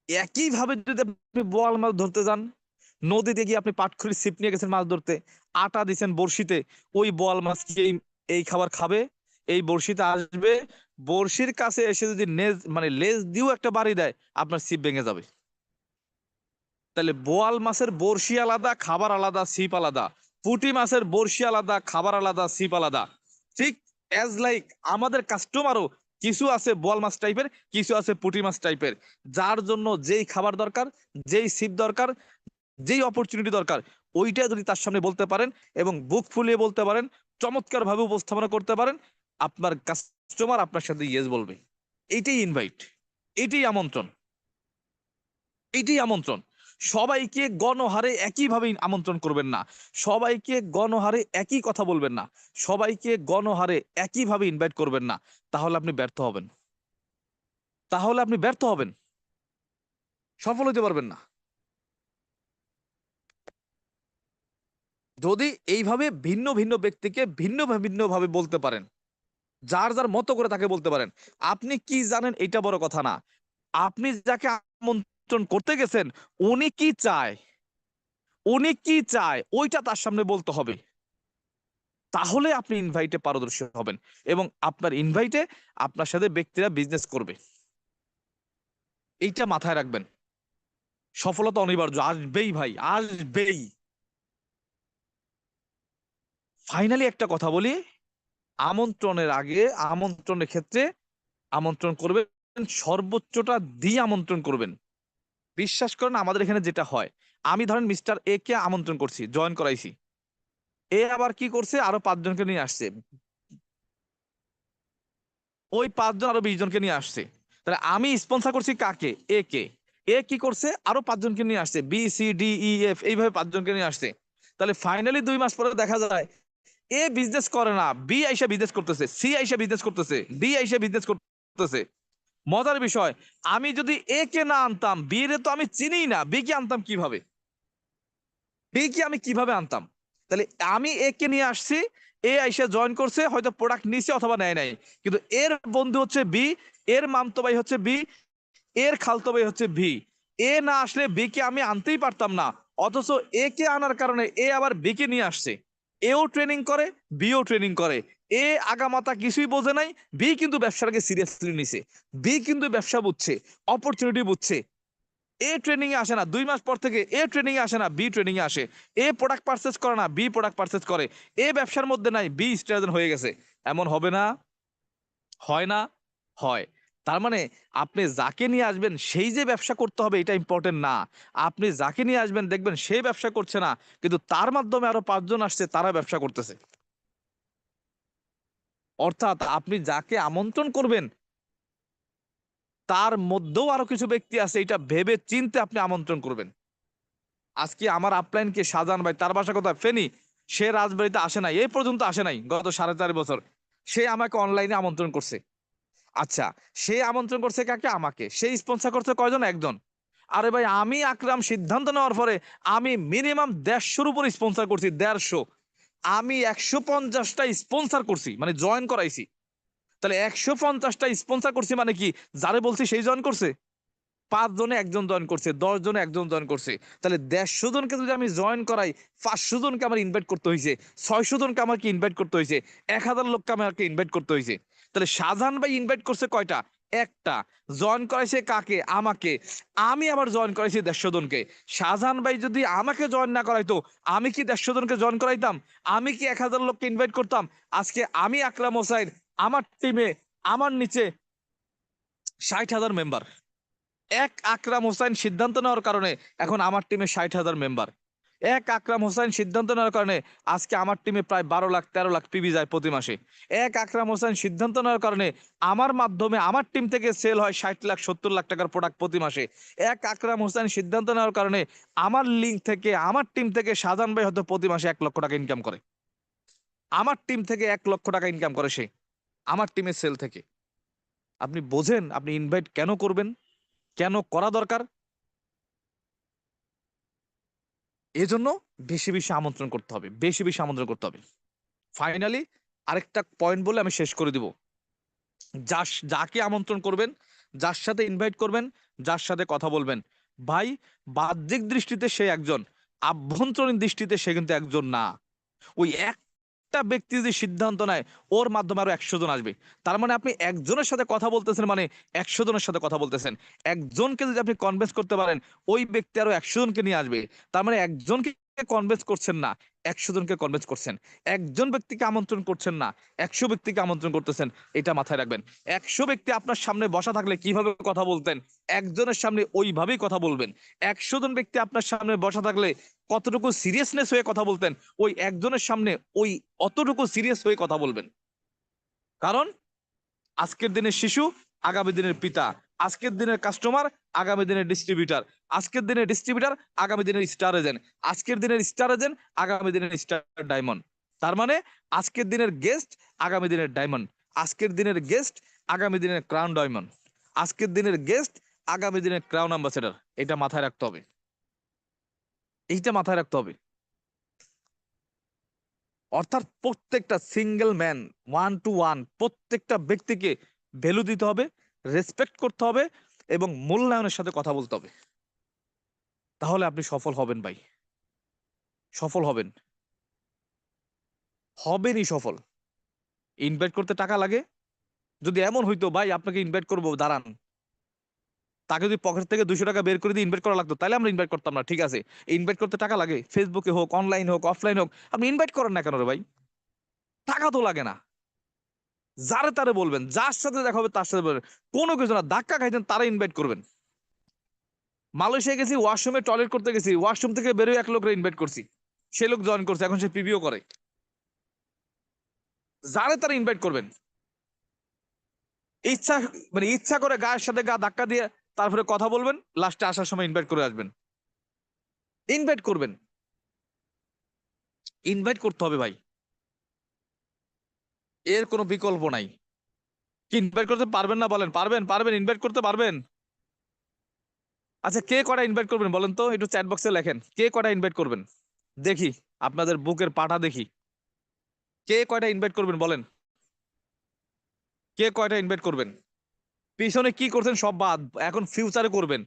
একইভাবে যদি আপনি বোয়াল মাছ ধরতে যান, নদীতে গিয়ে আপনি পাটখড়ির ছিপ নিয়ে গেছেন মাছ ধরতে, আটা দিচ্ছেন বড়শিতে, ওই বোয়াল মাছ কি এই খাবার খাবে? এই বড়শিতে আসবে, বড়শির কাছে এসে যদি নেজ মানে লেজ দিয়েও একটা বাড়ি দেয়, আপনার ছিপ ভেঙে যাবে। তাহলে বোয়াল মাছের বড়শি আলাদা, খাবার আলাদা, ছিপ আলাদা, পুঁটি মাছের বড়শি আলাদা, খাবার আলাদা, ছিপ আলাদা। ঠিক অ্যাজ লাইক আমাদের কাস্টমারও কিছু আছে বোয়াল মাছ টাইপের, কিছু আছে পুঁটি মাছ টাইপের, যার জন্য যেই খাবার দরকার, যেই ছিপ দরকার, যেই অপরচুনিটি দরকার, ওইটা যদি তার সামনে বলতে পারেন এবং বুক ফুলিয়ে বলতে পারেন, চমৎকার ভাবে উপস্থাপনা করতে পারেন, আপনার কাস্টমার আপনার সাথে ইয়েস বলবে। এইটাই ইনভাইট, এইটাই আমন্ত্রণ, এইটাই আমন্ত্রণ। সবাইকে গণহারে একইভাবে আমন্ত্রণ করবেন না, সবাইকে গণহারে একই কথা বলবেন না, সবাইকে গণহারে একইভাবে ইনভাইট করবেন না। তাহলে আপনি ব্যর্থ হবেন, তাহলে আপনি ব্যর্থ হবেন, সফল হতে পারবেন না। যদি এইভাবে ভিন্ন ভিন্ন ব্যক্তিকে ভিন্ন ভিন্ন ভাবে বলতে পারেন, যার যার মতো করে তাকে বলতে পারেন, আপনি কি জানেন এটা বড় কথা না, আপনি যাকে আমন্ত্রণ করতে গেছেন উনি কি চায়, উনি কি চায় ওইটা তার সামনে বলতে হবে। তাহলে আপনি ইনভাইটে পারদর্শী হবেন এবং আপনার ইনভাইটে আপনার সাথে ব্যক্তিরা বিজনেস করবে। এইটা মাথায় রাখবেন। সফলতা অনিবার্য, আসবেই ভাই, আসবেই। ফাইনালি একটা কথা বলি, আমন্ত্রণের আগে, আমন্ত্রণের ক্ষেত্রে আমন্ত্রণ করবেন সর্বোচ্চটা দিয়ে আমন্ত্রণ করবেন। বিশ্বাস করেন আমাদের এখানে যেটা হয়, আমি ধরেন মিস্টার এ কে আমন্ত্রণ করছি, জয়েন করাইছি, এ আবার কি করছে আরো 5 জনকে নিয়ে আসছে, ওই 5 জন আরো 20 জনকে নিয়ে আসছে। তাহলে আমি স্পন্সর করছি কাকে? এ কে। এ কি করছে আরো 5 জনকে নিয়ে আসছে, B C D E F এইভাবে 5 জনকে নিয়ে আসছে। তাহলে ফাইনালি 2 মাস পরে দেখা যায় এ বিজনেস করে না, বি আইসা বিজনেস করতেছে, সি আইসা বিজনেস করতেছে, ডি আইসা বিজনেস করতেছে। মজার বিষয়, আমি যদি এ কে না আনতাম, বি রে তো আমি চিনিই না, বি কে আনতাম কিভাবে? বি কে আমি কিভাবে আনতাম? তাহলে আমি এ কে নিয়ে আসছি, এ আইসা জয়েন করছে, হয়তো প্রোডাক্ট নিছে অথবা নেয় নাই, কিন্তু এর বন্ধু হচ্ছে বি, এর মামতো ভাই হচ্ছে বি, এর খালতো ভাই হচ্ছে ভি। এ না আসলে বি কে আমি আনতেই পারতাম না, অথচ এ কে আনার কারণে এ আবার বি কে নিয়ে আসছে। এও ট্রেনিং করে, বিও ট্রেনিং করে। এ আগামাতা কিছুই বোঝে নাই, বি কিন্তু ব্যবসাটাকে সিরিয়াসলি নিছে, বি কিন্তু ব্যবসা বুঝছে, অপরচুনিটি বুঝছে। এ ট্রেনিং এ আসে না, 2 মাস পর থেকে এ ট্রেনিং এ আসে না, বি ট্রেনিং এ আসে। এ প্রোডাক্ট পারচেজ করে না, বি প্রোডাক্ট পারচেজ করে। এ ব্যবসার মধ্যে নাই, বি স্ট্রেজন হয়ে গেছে। এমন হবে না? হয় না? হয়। তার মানে আপনি যাকে নিয়ে আসবেন সেই যে ব্যবসা করতে হবে এটা ইম্পর্টেন্ট না। আপনি যাকে নিয়ে আসবেন দেখবেন সে ব্যবসা করছে না, কিন্তু তার মাধ্যমে আরো 5 জন আসছে, তারা ব্যবসা করতেছে। অর্থাৎ আপনি যাকে আমন্ত্রণ করবেন তার মধ্যেও আরো কিছু ব্যক্তি আছে, এটা ভেবে চিন্তে আপনি আমন্ত্রণ করবেন। আজকে আমার আপলাইন কে শাহজাহান ভাই, তার বাসা কোথায়? ফেনী। সে রাজবাড়িতে আসে নাই, এই পর্যন্ত আসে নাই গত 4.5 বছর। সে আমাকে অনলাইনে আমন্ত্রণ করছে। আচ্ছা, সে আমন্ত্রণ করছে কাকে? আমাকে। সে স্পন্সর করছে কয়জন? একজন। আরে ভাই, আমি আকরাম সিদ্ধান্ত নেওয়ার পরে আমি মিনিমাম 150-র উপর স্পন্সর করছি, 150। আমি 150টা স্পন্সর করছি, মানে জয়েন করাইছি। তাহলে 150টা স্পন্সর করছি মানে কি, যারে বলছি সেই জয়েন করছে? 5 জনে একজন জয়েন করছে, 10 জনে একজন জয়েন করছে। তাহলে 150 জনকে যদি আমি জয়েন করাই, 500 জনকে আমার ইনভাইট করতে হয়েছে, 600 জনকে আমাকে ইনভাইট করতে হয়েছে, 1000 লোককে আমাকে ইনভাইট করতে হয়েছে। তাহলে শাহজাহান ভাই ইনভাইট করছে কয়টা? একটা। জয়েন করাইছে কাকে? আমাকে। আমি আবার জয়েন করাইছি 150 জনকে। শাহজাহান ভাই যদি আমাকে জয়েন না করাইতো, আমি কি 150 জনকে জয়েন করাইতাম? আমি কি 1000 লোককে ইনভাইট করতাম? আজকে আমি আকরাম হোসাইন, আমার টিমে, আমার নিচে 60,000 মেম্বার। এক আকরাম হোসাইন সিদ্ধান্ত নেওয়ার কারণে এখন আমার টিমে 60,000 মেম্বার। এক আকরাম হোসাইন সিদ্ধান্ত নেওয়ার কারণে আজকে আমার টিমে প্রায় 12 লাখ 13 লাখ পিবি যায় প্রতি মাসে। এক আকরাম হোসাইন সিদ্ধান্ত নেওয়ার কারণে আমার মাধ্যমে আমার টিম থেকে সেল হয় 60 লাখ 70 লাখ টাকার প্রোডাক্ট প্রতি মাসে। এক আকরাম হোসাইন সিদ্ধান্ত নেওয়ার কারণে আমার লিঙ্ক থেকে, আমার টিম থেকে শাহজাহান ভাই হয়তো প্রতি মাসে 1 লক্ষ টাকা ইনকাম করে। আমার টিম থেকে 1 লক্ষ টাকা ইনকাম করে সে, আমার টিমের সেল থেকে। আপনি বোঝেন আপনি ইনভাইট কেন করবেন, কেন করা দরকার? এজন্য বেশি বেশি আমন্ত্রণ করতে হবে, বেশি বেশি আমন্ত্রণ করতে হবে। ফাইনালি আরেকটা পয়েন্ট বলে আমি শেষ করে দিব। যাকে আমন্ত্রণ করবেন, যার সাথে ইনভাইট করবেন, যার সাথে কথা বলবেন, ভাই, বাহ্যিক দৃষ্টিতে সে একজন, আভ্যন্তরীণ দৃষ্টিতে সে কিন্তু একজন না। ওই একটা ব্যক্তি যদি সিদ্ধান্ত নেয় ওর মাধ্যমে আরো 100 জন আসবে। তার মানে আপনি একজনের সাথে কথা বলতেছেন, মানে 100 জনের সাথে কথা বলতেছেন। একজনকে যদি আপনি কনভিন্স করতে পারেন, ওই ব্যক্তি আরো 100 জনকে নিয়ে আসবে। তার মানে একজনকে কনভিন্স করছেন না, 100 জনকে কনভিন্স করছেন। একজন ব্যক্তিকে আমন্ত্রণ করছেন না, 100 ব্যক্তিকে আমন্ত্রণ করতেছেন। এটা মাথায় রাখবেন। 100 ব্যক্তি আপনার সামনে বসা থাকলে কিভাবে কথা বলতেন, একজনের সামনে ওইভাবেই কথা বলবেন। 100 জন ব্যক্তি আপনার সামনে বসা থাকলে কতটুকু সিরিয়াসনেস হয়ে কথা বলতেন, ওই একজনের সামনে ওই অতটুকু সিরিয়াস হয়ে কথা বলবেন। কারণ আজকের দিনের শিশু আগামী দিনের পিতা, আজকের দিনের কাস্টমার আগামী দিনের ডিস্ট্রিবিউটার, আজকের দিনের ডিস্ট্রিবিউটার আগামী দিনের স্টার এজেন্ট, আজকের দিনের স্টার এজেন্ট আগামী দিনের স্টার ডায়মন্ড। তার মানে আজকের দিনের গেস্ট আগামী দিনের ডায়মন্ড, আজকের দিনের গেস্ট আগামী দিনের ক্রাউন ডায়মন্ড, আজকের দিনের গেস্ট আগামী দিনের ক্রাউন অ্যাম্বাসেডর। এটা মাথায় রাখতে হবে, এইটা মাথায় রাখতে হবে। অর্থাৎ প্রত্যেকটা single man, one two one, প্রত্যেকটা ব্যক্তিকে ভ্যালু দিতে হবে, রেসপেক্ট করতে হবে এবং মূল্যায়নের সাথে কথা বলতে হবে। তাহলে আপনি সফল হবেন ভাই, সফল হবেন, হবেনই সফল। ইনভাইট করতে টাকা লাগে। যদি এমন হইতো ভাই আপনাকে ইনভাইট করবো, দাঁড়ান, তাকে যদি পকেট থেকে 200 টাকা বের করে দিয়ে ইনভাইট করা লাগতো, তাহলে আমরা ইনভাইট করতাম না, ঠিক আছে। ইনভাইট করতে টাকা লাগে, ফেসবুকে হোক, অনলাইন হোক, অফলাইন হোক, আপনি ইনভাইট করেন না কেন রে ভাই? টাকা তো লাগে না। যারে তারে বলবেন, যার সাথে দেখা হবে তার সাথে বলবেন, কোনো কিছু না, ধাক্কা খাইতেন তারা ইনভাইট করবেন। মালয়েশিয়া গেছি, ওয়াশরুমে টয়লেট করতে গেছি, ওয়াশরুম থেকে বেরোয় এক লোককে ইনভাইট করছি, সে লোক জয়েন করছে, এখন সে পিবিও করে। যারে তারা ইনভাইট করবেন, ইচ্ছা, মানে ইচ্ছা করে গায়ের সাথে গা ধাক্কা দিয়ে তারপরে কথা বলবেন, লাস্টে আসার সময় ইনভাইট করে আসবেন। ইনভাইট করবেন, ইনভাইট করতে হবে ভাই, এর কোনো বিকল্প নাই। কি ইনভাইট করতে পারবেন না বলেন? পারবেন, পারবেন, ইনভাইট করতে পারবেন। আচ্ছা, কে কটা ইনভাইট করবেন বলেন তো, একটু চ্যাট বক্সে লেখেন, কে কটা ইনভাইট করবেন দেখি, আপনাদের বুকের পাটা দেখি। কে কয়টা ইনভাইট করবেন বলেন, কে কয়টা ইনভাইট করবেন? পিছনে কি করছেন সব বাদ, এখন ফিউচারে করবেন।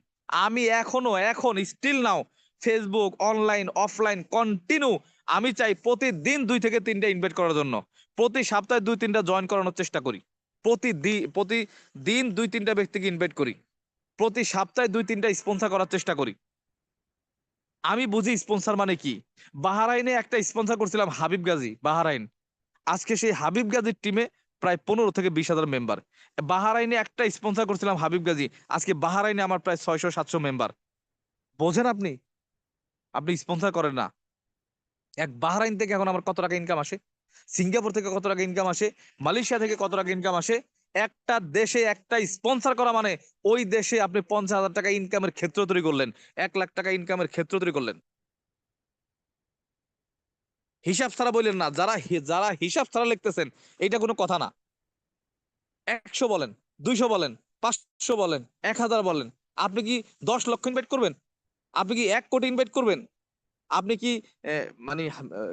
আমি এখন still now Facebook, online, offline, continue আমি চাই প্রতিদিন 2 থেকে 3টা ইনভাইট করার জন্য, প্রতি সপ্তাহে 2-3টা জয়েন করানোর চেষ্টা করি, প্রতিদিন 2-3টা ব্যক্তিকে ইনভাইট করি, প্রতি সপ্তাহে 2-3টা স্পন্সর করার চেষ্টা করি। আমি বুঝি স্পন্সর মানে কি। বাহারাইনে একটা স্পন্সর করছিলাম, হাবিব গাজী, বাহারাইন। আজকে সেই হাবিব গাজীর টিমে প্রায় 15 থেকে 20 হাজার মেম্বার। বাহারাইনে একটা স্পন্সর করছিলাম, হাবিব গাজী, আজকে বাহারাইনে আমার প্রায় 600-700 মেম্বার। বোঝেন আপনি? আপনি স্পন্সর করেন না। এক বাহারাইন থেকে এখন আমার কত টাকা ইনকাম আসে, সিঙ্গাপুর থেকে কত টাকা ইনকাম আসে, মালয়েশিয়া থেকে কত টাকা ইনকাম আসে। একটা দেশে একটা স্পন্সর করা মানে ওই দেশে আপনি 50,000 টাকা ইনকামের ক্ষেত্র তৈরি করলেন, 1 লাখ টাকা ইনকামের ক্ষেত্র তৈরি করলেন। হিসাব ছাড়া বললেন না, যারা হিসাব ছাড়া লিখতেছেন, এটা কোনো কথা না। 100 বলেন, 200 বলেন, 500 বলেন, 1000 বলেন, আপনি কি 10 লক্ষ ইনভাইট করবেন? আপনি কি 1 কোটি ইনভাইট করবেন? আপনি কি মানে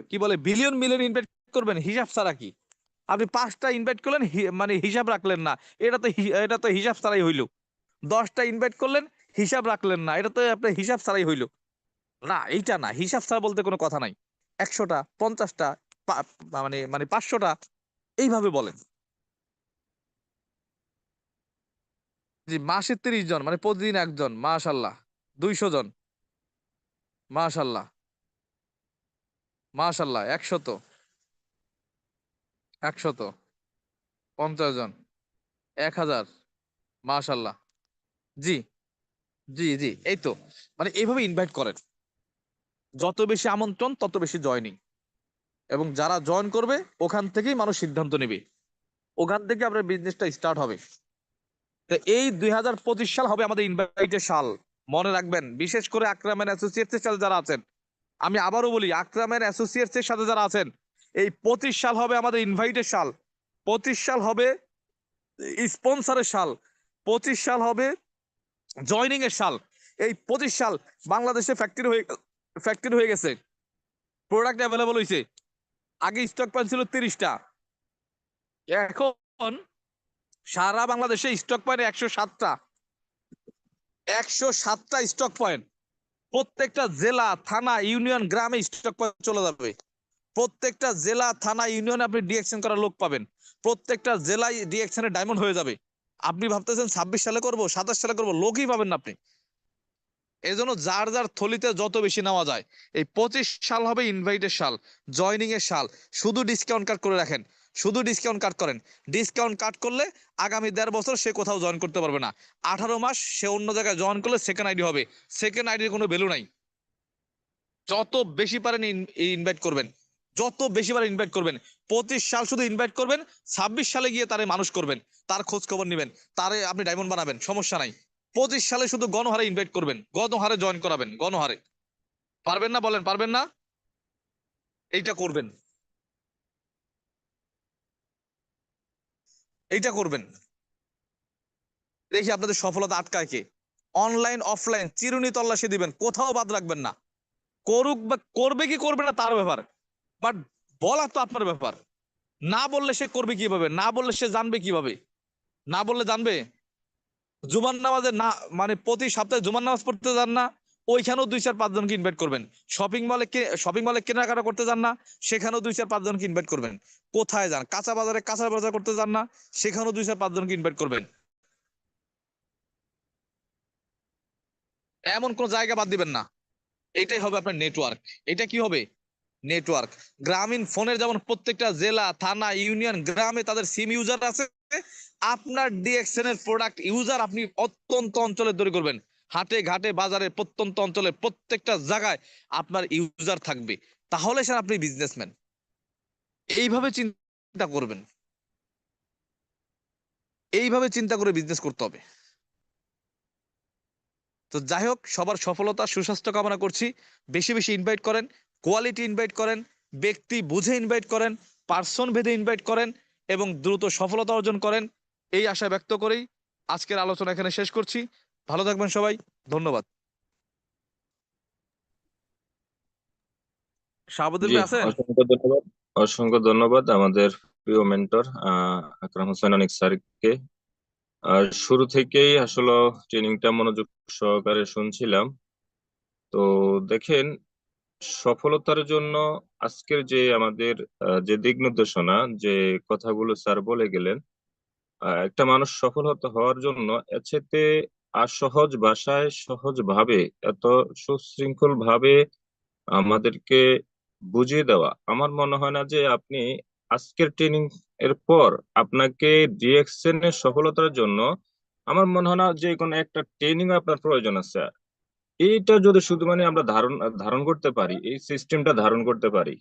কি বলে বিলিয়ন মিলিয়ন ইনভাইট করবেন হিসাব ছাড়া? কি আপনি 5টা ইনভাইট করলেন, মানে হিসাব রাখলেন না, এটা তো হিসাব ছাড়াই হইলো। 10টা ইনভাইট করলেন, হিসাব রাখলেন না, এটা তো আপনার হিসাব ছাড়াই হইলো। না, এইটা না, হিসাব ছাড়া বলতে কোনো কথা নাই। 100টা, 50টা, মানে মানে 500টা, এইভাবে বলেন। জি, মাসে 30 জন, মানে প্রতিদিন একজন, মাশাল্লাহ। 200 জন, মাশাল্লাহ, মাশাল্লাহ। 100, 50 জন, 1000, মাশাল্লাহ। জি, জি, জি, এই তো, মানে এইভাবে ইনভাইট করেন। যত বেশি আমন্ত্রণ তত বেশি জয়নিং, এবং যারা জয়েন করবে ওখান থেকেই মানুষ সিদ্ধান্ত নেবে, ওখান থেকে আপনার বিজনেসটা স্টার্ট হবে। তো এই 2025 সাল হবে আমাদের ইনভাইটের সাল। মনে রাখবেন, বিশেষ করে আকরাম অ্যাসোসিয়েটস এর সাথে যারা আছেন, আমি আবারও বলি, আকরাম অ্যাসোসিয়েটস এর সাথে যারা আছেন, এই 25 সাল হবে আমাদের ইনভাইটের সাল। 25 সাল হবে স্পন্সরের সাল। 25 সাল হবে জয়নিং এর সাল। এই 25 সাল বাংলাদেশে ফ্যাক্টরি হয়ে গেছে, প্রোডাক্ট অ্যাভেলেবল হয়েছে। আগে স্টক পয়েন্ট ছিল 30টা, এখন সারা বাংলাদেশে স্টক পয়েন্ট 107টা। 107টা স্টক পয়েন্ট, প্রত্যেকটা জেলা, থানা, ইউনিয়ন, গ্রামে স্টক পয়েন্ট চলে যাবে। প্রত্যেকটা জেলা, থানা, ইউনিয়নে আপনি ডিএকশন করার লোক পাবেন। প্রত্যেকটা জেলায় ডিএকশনে ডায়মন্ড হয়ে যাবে। আপনি ভাবতেছেন 26 সালে করব, 27 সালে করব, লোকই পাবেন না আপনি। এই জন্য যার যার থলিতে যত বেশি নেওয়া যায়, এই 25 সাল হবে ইনভাইটের সাল, জয়নিং এর সাল। শুধু ডিসকাউন্ট কার্ড করে রাখেন, শুধু ডিসকাউন্ট কাট করেন। ডিসকাউন্ট কাট করলে আগামী 1.5 বছর সে কোথাও জয়েন করতে পারবে না। 18 মাস সে অন্য জায়গায় জয়েন করলে সেকেন্ড আইডি হবে। সেকেন্ড আইডির কোনো ভ্যালু নাই। যত বেশি পারেন ইনভাইট করবেন, যত বেশি পারেন ইনভাইট করবেন। 25 সাল শুধু ইনভাইট করবেন, 26 সালে গিয়ে তারে মানুষ করবেন, তার খোঁজ খবর নেবেন, তারে আপনি ডায়মন্ড বানাবেন, সমস্যা নাই। 25 সালে শুধু গণহারে ইনভাইট করবেন, গণহারে জয়েন করাবেন, গণহারে। পারবেন না? বলেন পারবেন না? এইটা করবেন, এইটা করবেন। দেখি আপনাদের সফলতা আটকায় কে। অনলাইন অফলাইন চিরুনি তল্লাশি দিবেন, কোথাও বাদ রাখবেন না। করুক বা করবে কি করবে না তার ব্যাপার, বাট বলা তো আপনার ব্যাপার। না বললে সে করবে কিভাবে? না বললে সে জানবে কিভাবে? না বললে জানবে? জুমার নামাজে না, মানে প্রতি সপ্তাহে জুমার নামাজ পড়তে যান না, ওইখানেও 2-4-5 জনকে ইনভাইট করবেন। শপিং মলে কেনাকাটা করতে যান না, সেখানেও 2-4-5 জনকে ইনভাইট করবেন। কোথায় যান? কাঁচা বাজারে কাঁচা বাজার করতে যান না, সেখানেও 2-4-5 জনকে ইনভাইট করবেন। এমন কোন জায়গা বাদ দিবেন না। এটাই হবে আপনার নেটওয়ার্ক। এটা কি হবে? নেটওয়ার্ক। গ্রামীণ ফোনের যেমন প্রত্যেকটা জেলা, থানা, ইউনিয়ন, গ্রামে তাদের সিম ইউজার আছে, আপনার ডিএক্সএন এর প্রোডাক্ট ইউজার আপনি অত্যন্ত অঞ্চলে তৈরি করবেন। হাটে ঘাটে বাজারে প্রত্যন্ত অঞ্চলে প্রত্যেকটা জায়গায় আপনার ইউজার থাকবে। তাহলে স্যার আপনি বিজনেসম্যান। এইভাবে চিন্তা করবেন, এইভাবে চিন্তা করে বিজনেস করতে হবে। তো যাই হোক, সবার সফলতা সুস্বাস্থ্য কামনা করছি। বেশি বেশি ইনভাইট করেন, কোয়ালিটি ইনভাইট করেন, ব্যক্তি বুঝে ইনভাইট করেন, পার্সন ভেদে ইনভাইট করেন এবং দ্রুত সফলতা অর্জন করেন। এই আশা ব্যক্ত করেই আজকের আলোচনা এখানে শেষ করছি। ভালো থাকবেন সবাই। ধন্যবাদ। শাহাবুদ্দিন জি, ভাই আছেন? অসংখ্য ধন্যবাদ। অসংখ্য ধন্যবাদ আমাদের প্রিয় মেন্টর আকরাম হোসেন অনিক স্যারকে। আর শুরু থেকেই আসলে ট্রেনিংটা মনোযোগ সহকারে শুনছিলাম। তো দেখেন, সফলতার জন্য আজকের যে আমাদের যে দিক নির্দেশনা, যে কথাগুলো স্যার বলে গেলেন, একটা মানুষ সফল হতে হওয়ার জন্য এর চাইতে আর সহজ ভাষায় সহজ ভাবে এত সুশৃঙ্খল ভাবে আমাদেরকে বুঝিয়ে দেওয়া, আমার মনে হয় না যে আপনি আজকের ট্রেনিং এর পর আপনাকে ডিএক্সএন এর সফলতার জন্য আমার মনে হয় না যে কোনো একটা ট্রেনিং আপনার প্রয়োজন আছে। এইটা যদি শুধু মানে আমরা ধারণ ধারণ করতে পারি, এই সিস্টেমটা ধারণ করতে পারি,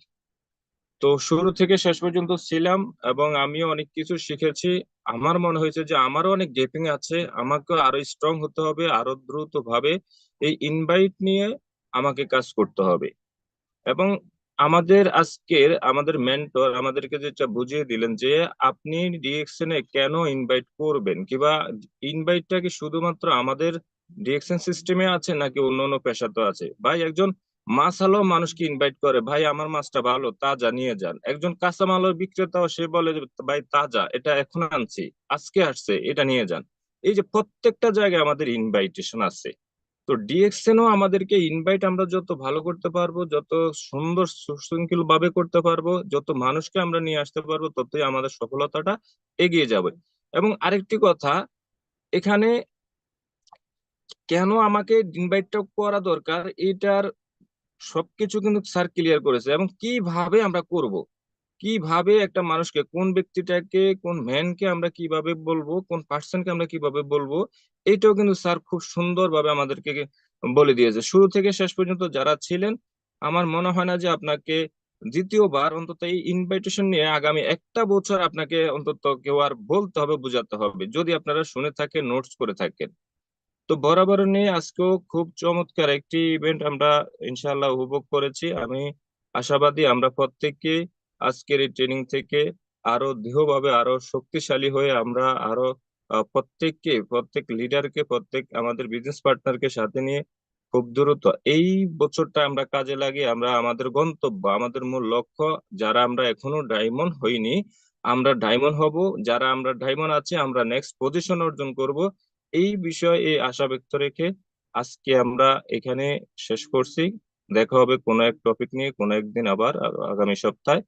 তো শুরু থেকে শেষ পর্যন্ত ছিলাম এবং আমিও অনেক কিছু শিখেছি। আমার মনে হয়েছে যে আমারও অনেক গ্যাপিং আছে, আমাকে আরো স্ট্রং হতে হবে, আরো দ্রুত ভাবে এই ইনভাইট নিয়ে আমাকে কাজ করতে হবে। এবং আমাদের মেন্টর আমাদেরকে যেটা বুঝিয়ে দিলেন যে আপনি ডিএক্সএন এ কেন ইনভাইট করবেন, কিংবা ইনভাইটটা কি শুধুমাত্র আমাদের ডিএক্সএন সিস্টেমে আছে নাকি অন্য অন্য পেশাতে আছে। ভাই, একজন মাছ আলো মানুষকে ইনভাইট করে, ভাই আমার মাছটা ভালো, তাজা নিয়ে যান। একজন কাঁচামালের বিক্রেতাও সে বলে যে, ভাই তাজা, এটা এখন আনছি, আজকে আসছে, এটা নিয়ে যান। এই যে প্রত্যেকটা জায়গায় আমাদের ইনভাইটেশন আছে। তো ডিএক্সএনও আমাদেরকে ইনভাইট আমরা যত ভালো করতে পারবো, যত সুন্দর সুশৃঙ্খল ভাবে করতে পারবো, যত মানুষকে আমরা নিয়ে আসতে পারবো, ততই আমাদের সফলতাটা এগিয়ে যাবে। এবং আরেকটি কথা, এখানে কেন আমাকে ইনভাইটটা করা দরকার, এটার সবকিছু কিন্তু স্যার ক্লিয়ার করেছে। এবং কিভাবে আমরা করব, কিভাবে একটা মানুষকে, কোন ব্যক্তিটাকে, কোন ম্যানকে আমরা কিভাবে বলবো, কোন পার্সনকে আমরা কিভাবে বলবো, এটাও কিন্তু স্যার খুব সুন্দরভাবে আমাদেরকে বলে দিয়েছে। শুরু থেকে শেষ পর্যন্ত যারা ছিলেন, আমার মনে হয় না যে আপনাকে দ্বিতীয়বার অন্তত এই ইনভাইটেশন নিয়ে আগামী একটা বছর আপনাকে অন্তত কেউ আর বলতে হবে, বোঝাতে হবে, যদি আপনারা শুনে থাকেন, নোটস করে থাকেন। তো বরাবর নিয়ে আজকেও খুব চমৎকার একটি ইভেন্ট আমরা ইনশাআল্লাহ উপভোগ করেছি। আমি আশাবাদী আমরা প্রত্যেককে আজকের এই ট্রেনিং থেকে আরো দৃঢ়ভাবে, আরো শক্তিশালী হয়ে আমরা আরো প্রত্যেক লিডারকে, প্রত্যেক আমাদের বিজনেস পার্টনারকে সাথে নিয়ে খুব দ্রুত এই বছরটা আমরা কাজে লাগিয়ে আমরা আমাদের গন্তব্য, আমাদের মূল লক্ষ্য, যারা আমরা এখনো ডায়মন্ড হইনি আমরা ডায়মন্ড হব, যারা আমরা ডায়মন্ড আছে আমরা নেক্সট পজিশন অর্জন করব, এই বিষয়ে এই আশা ব্যক্ত রেখে আজকে আমরা এখানে শেষ করছি। দেখা হবে কোনো এক টপিক নিয়ে কোনো একদিন, আবার আগামী সপ্তাহে।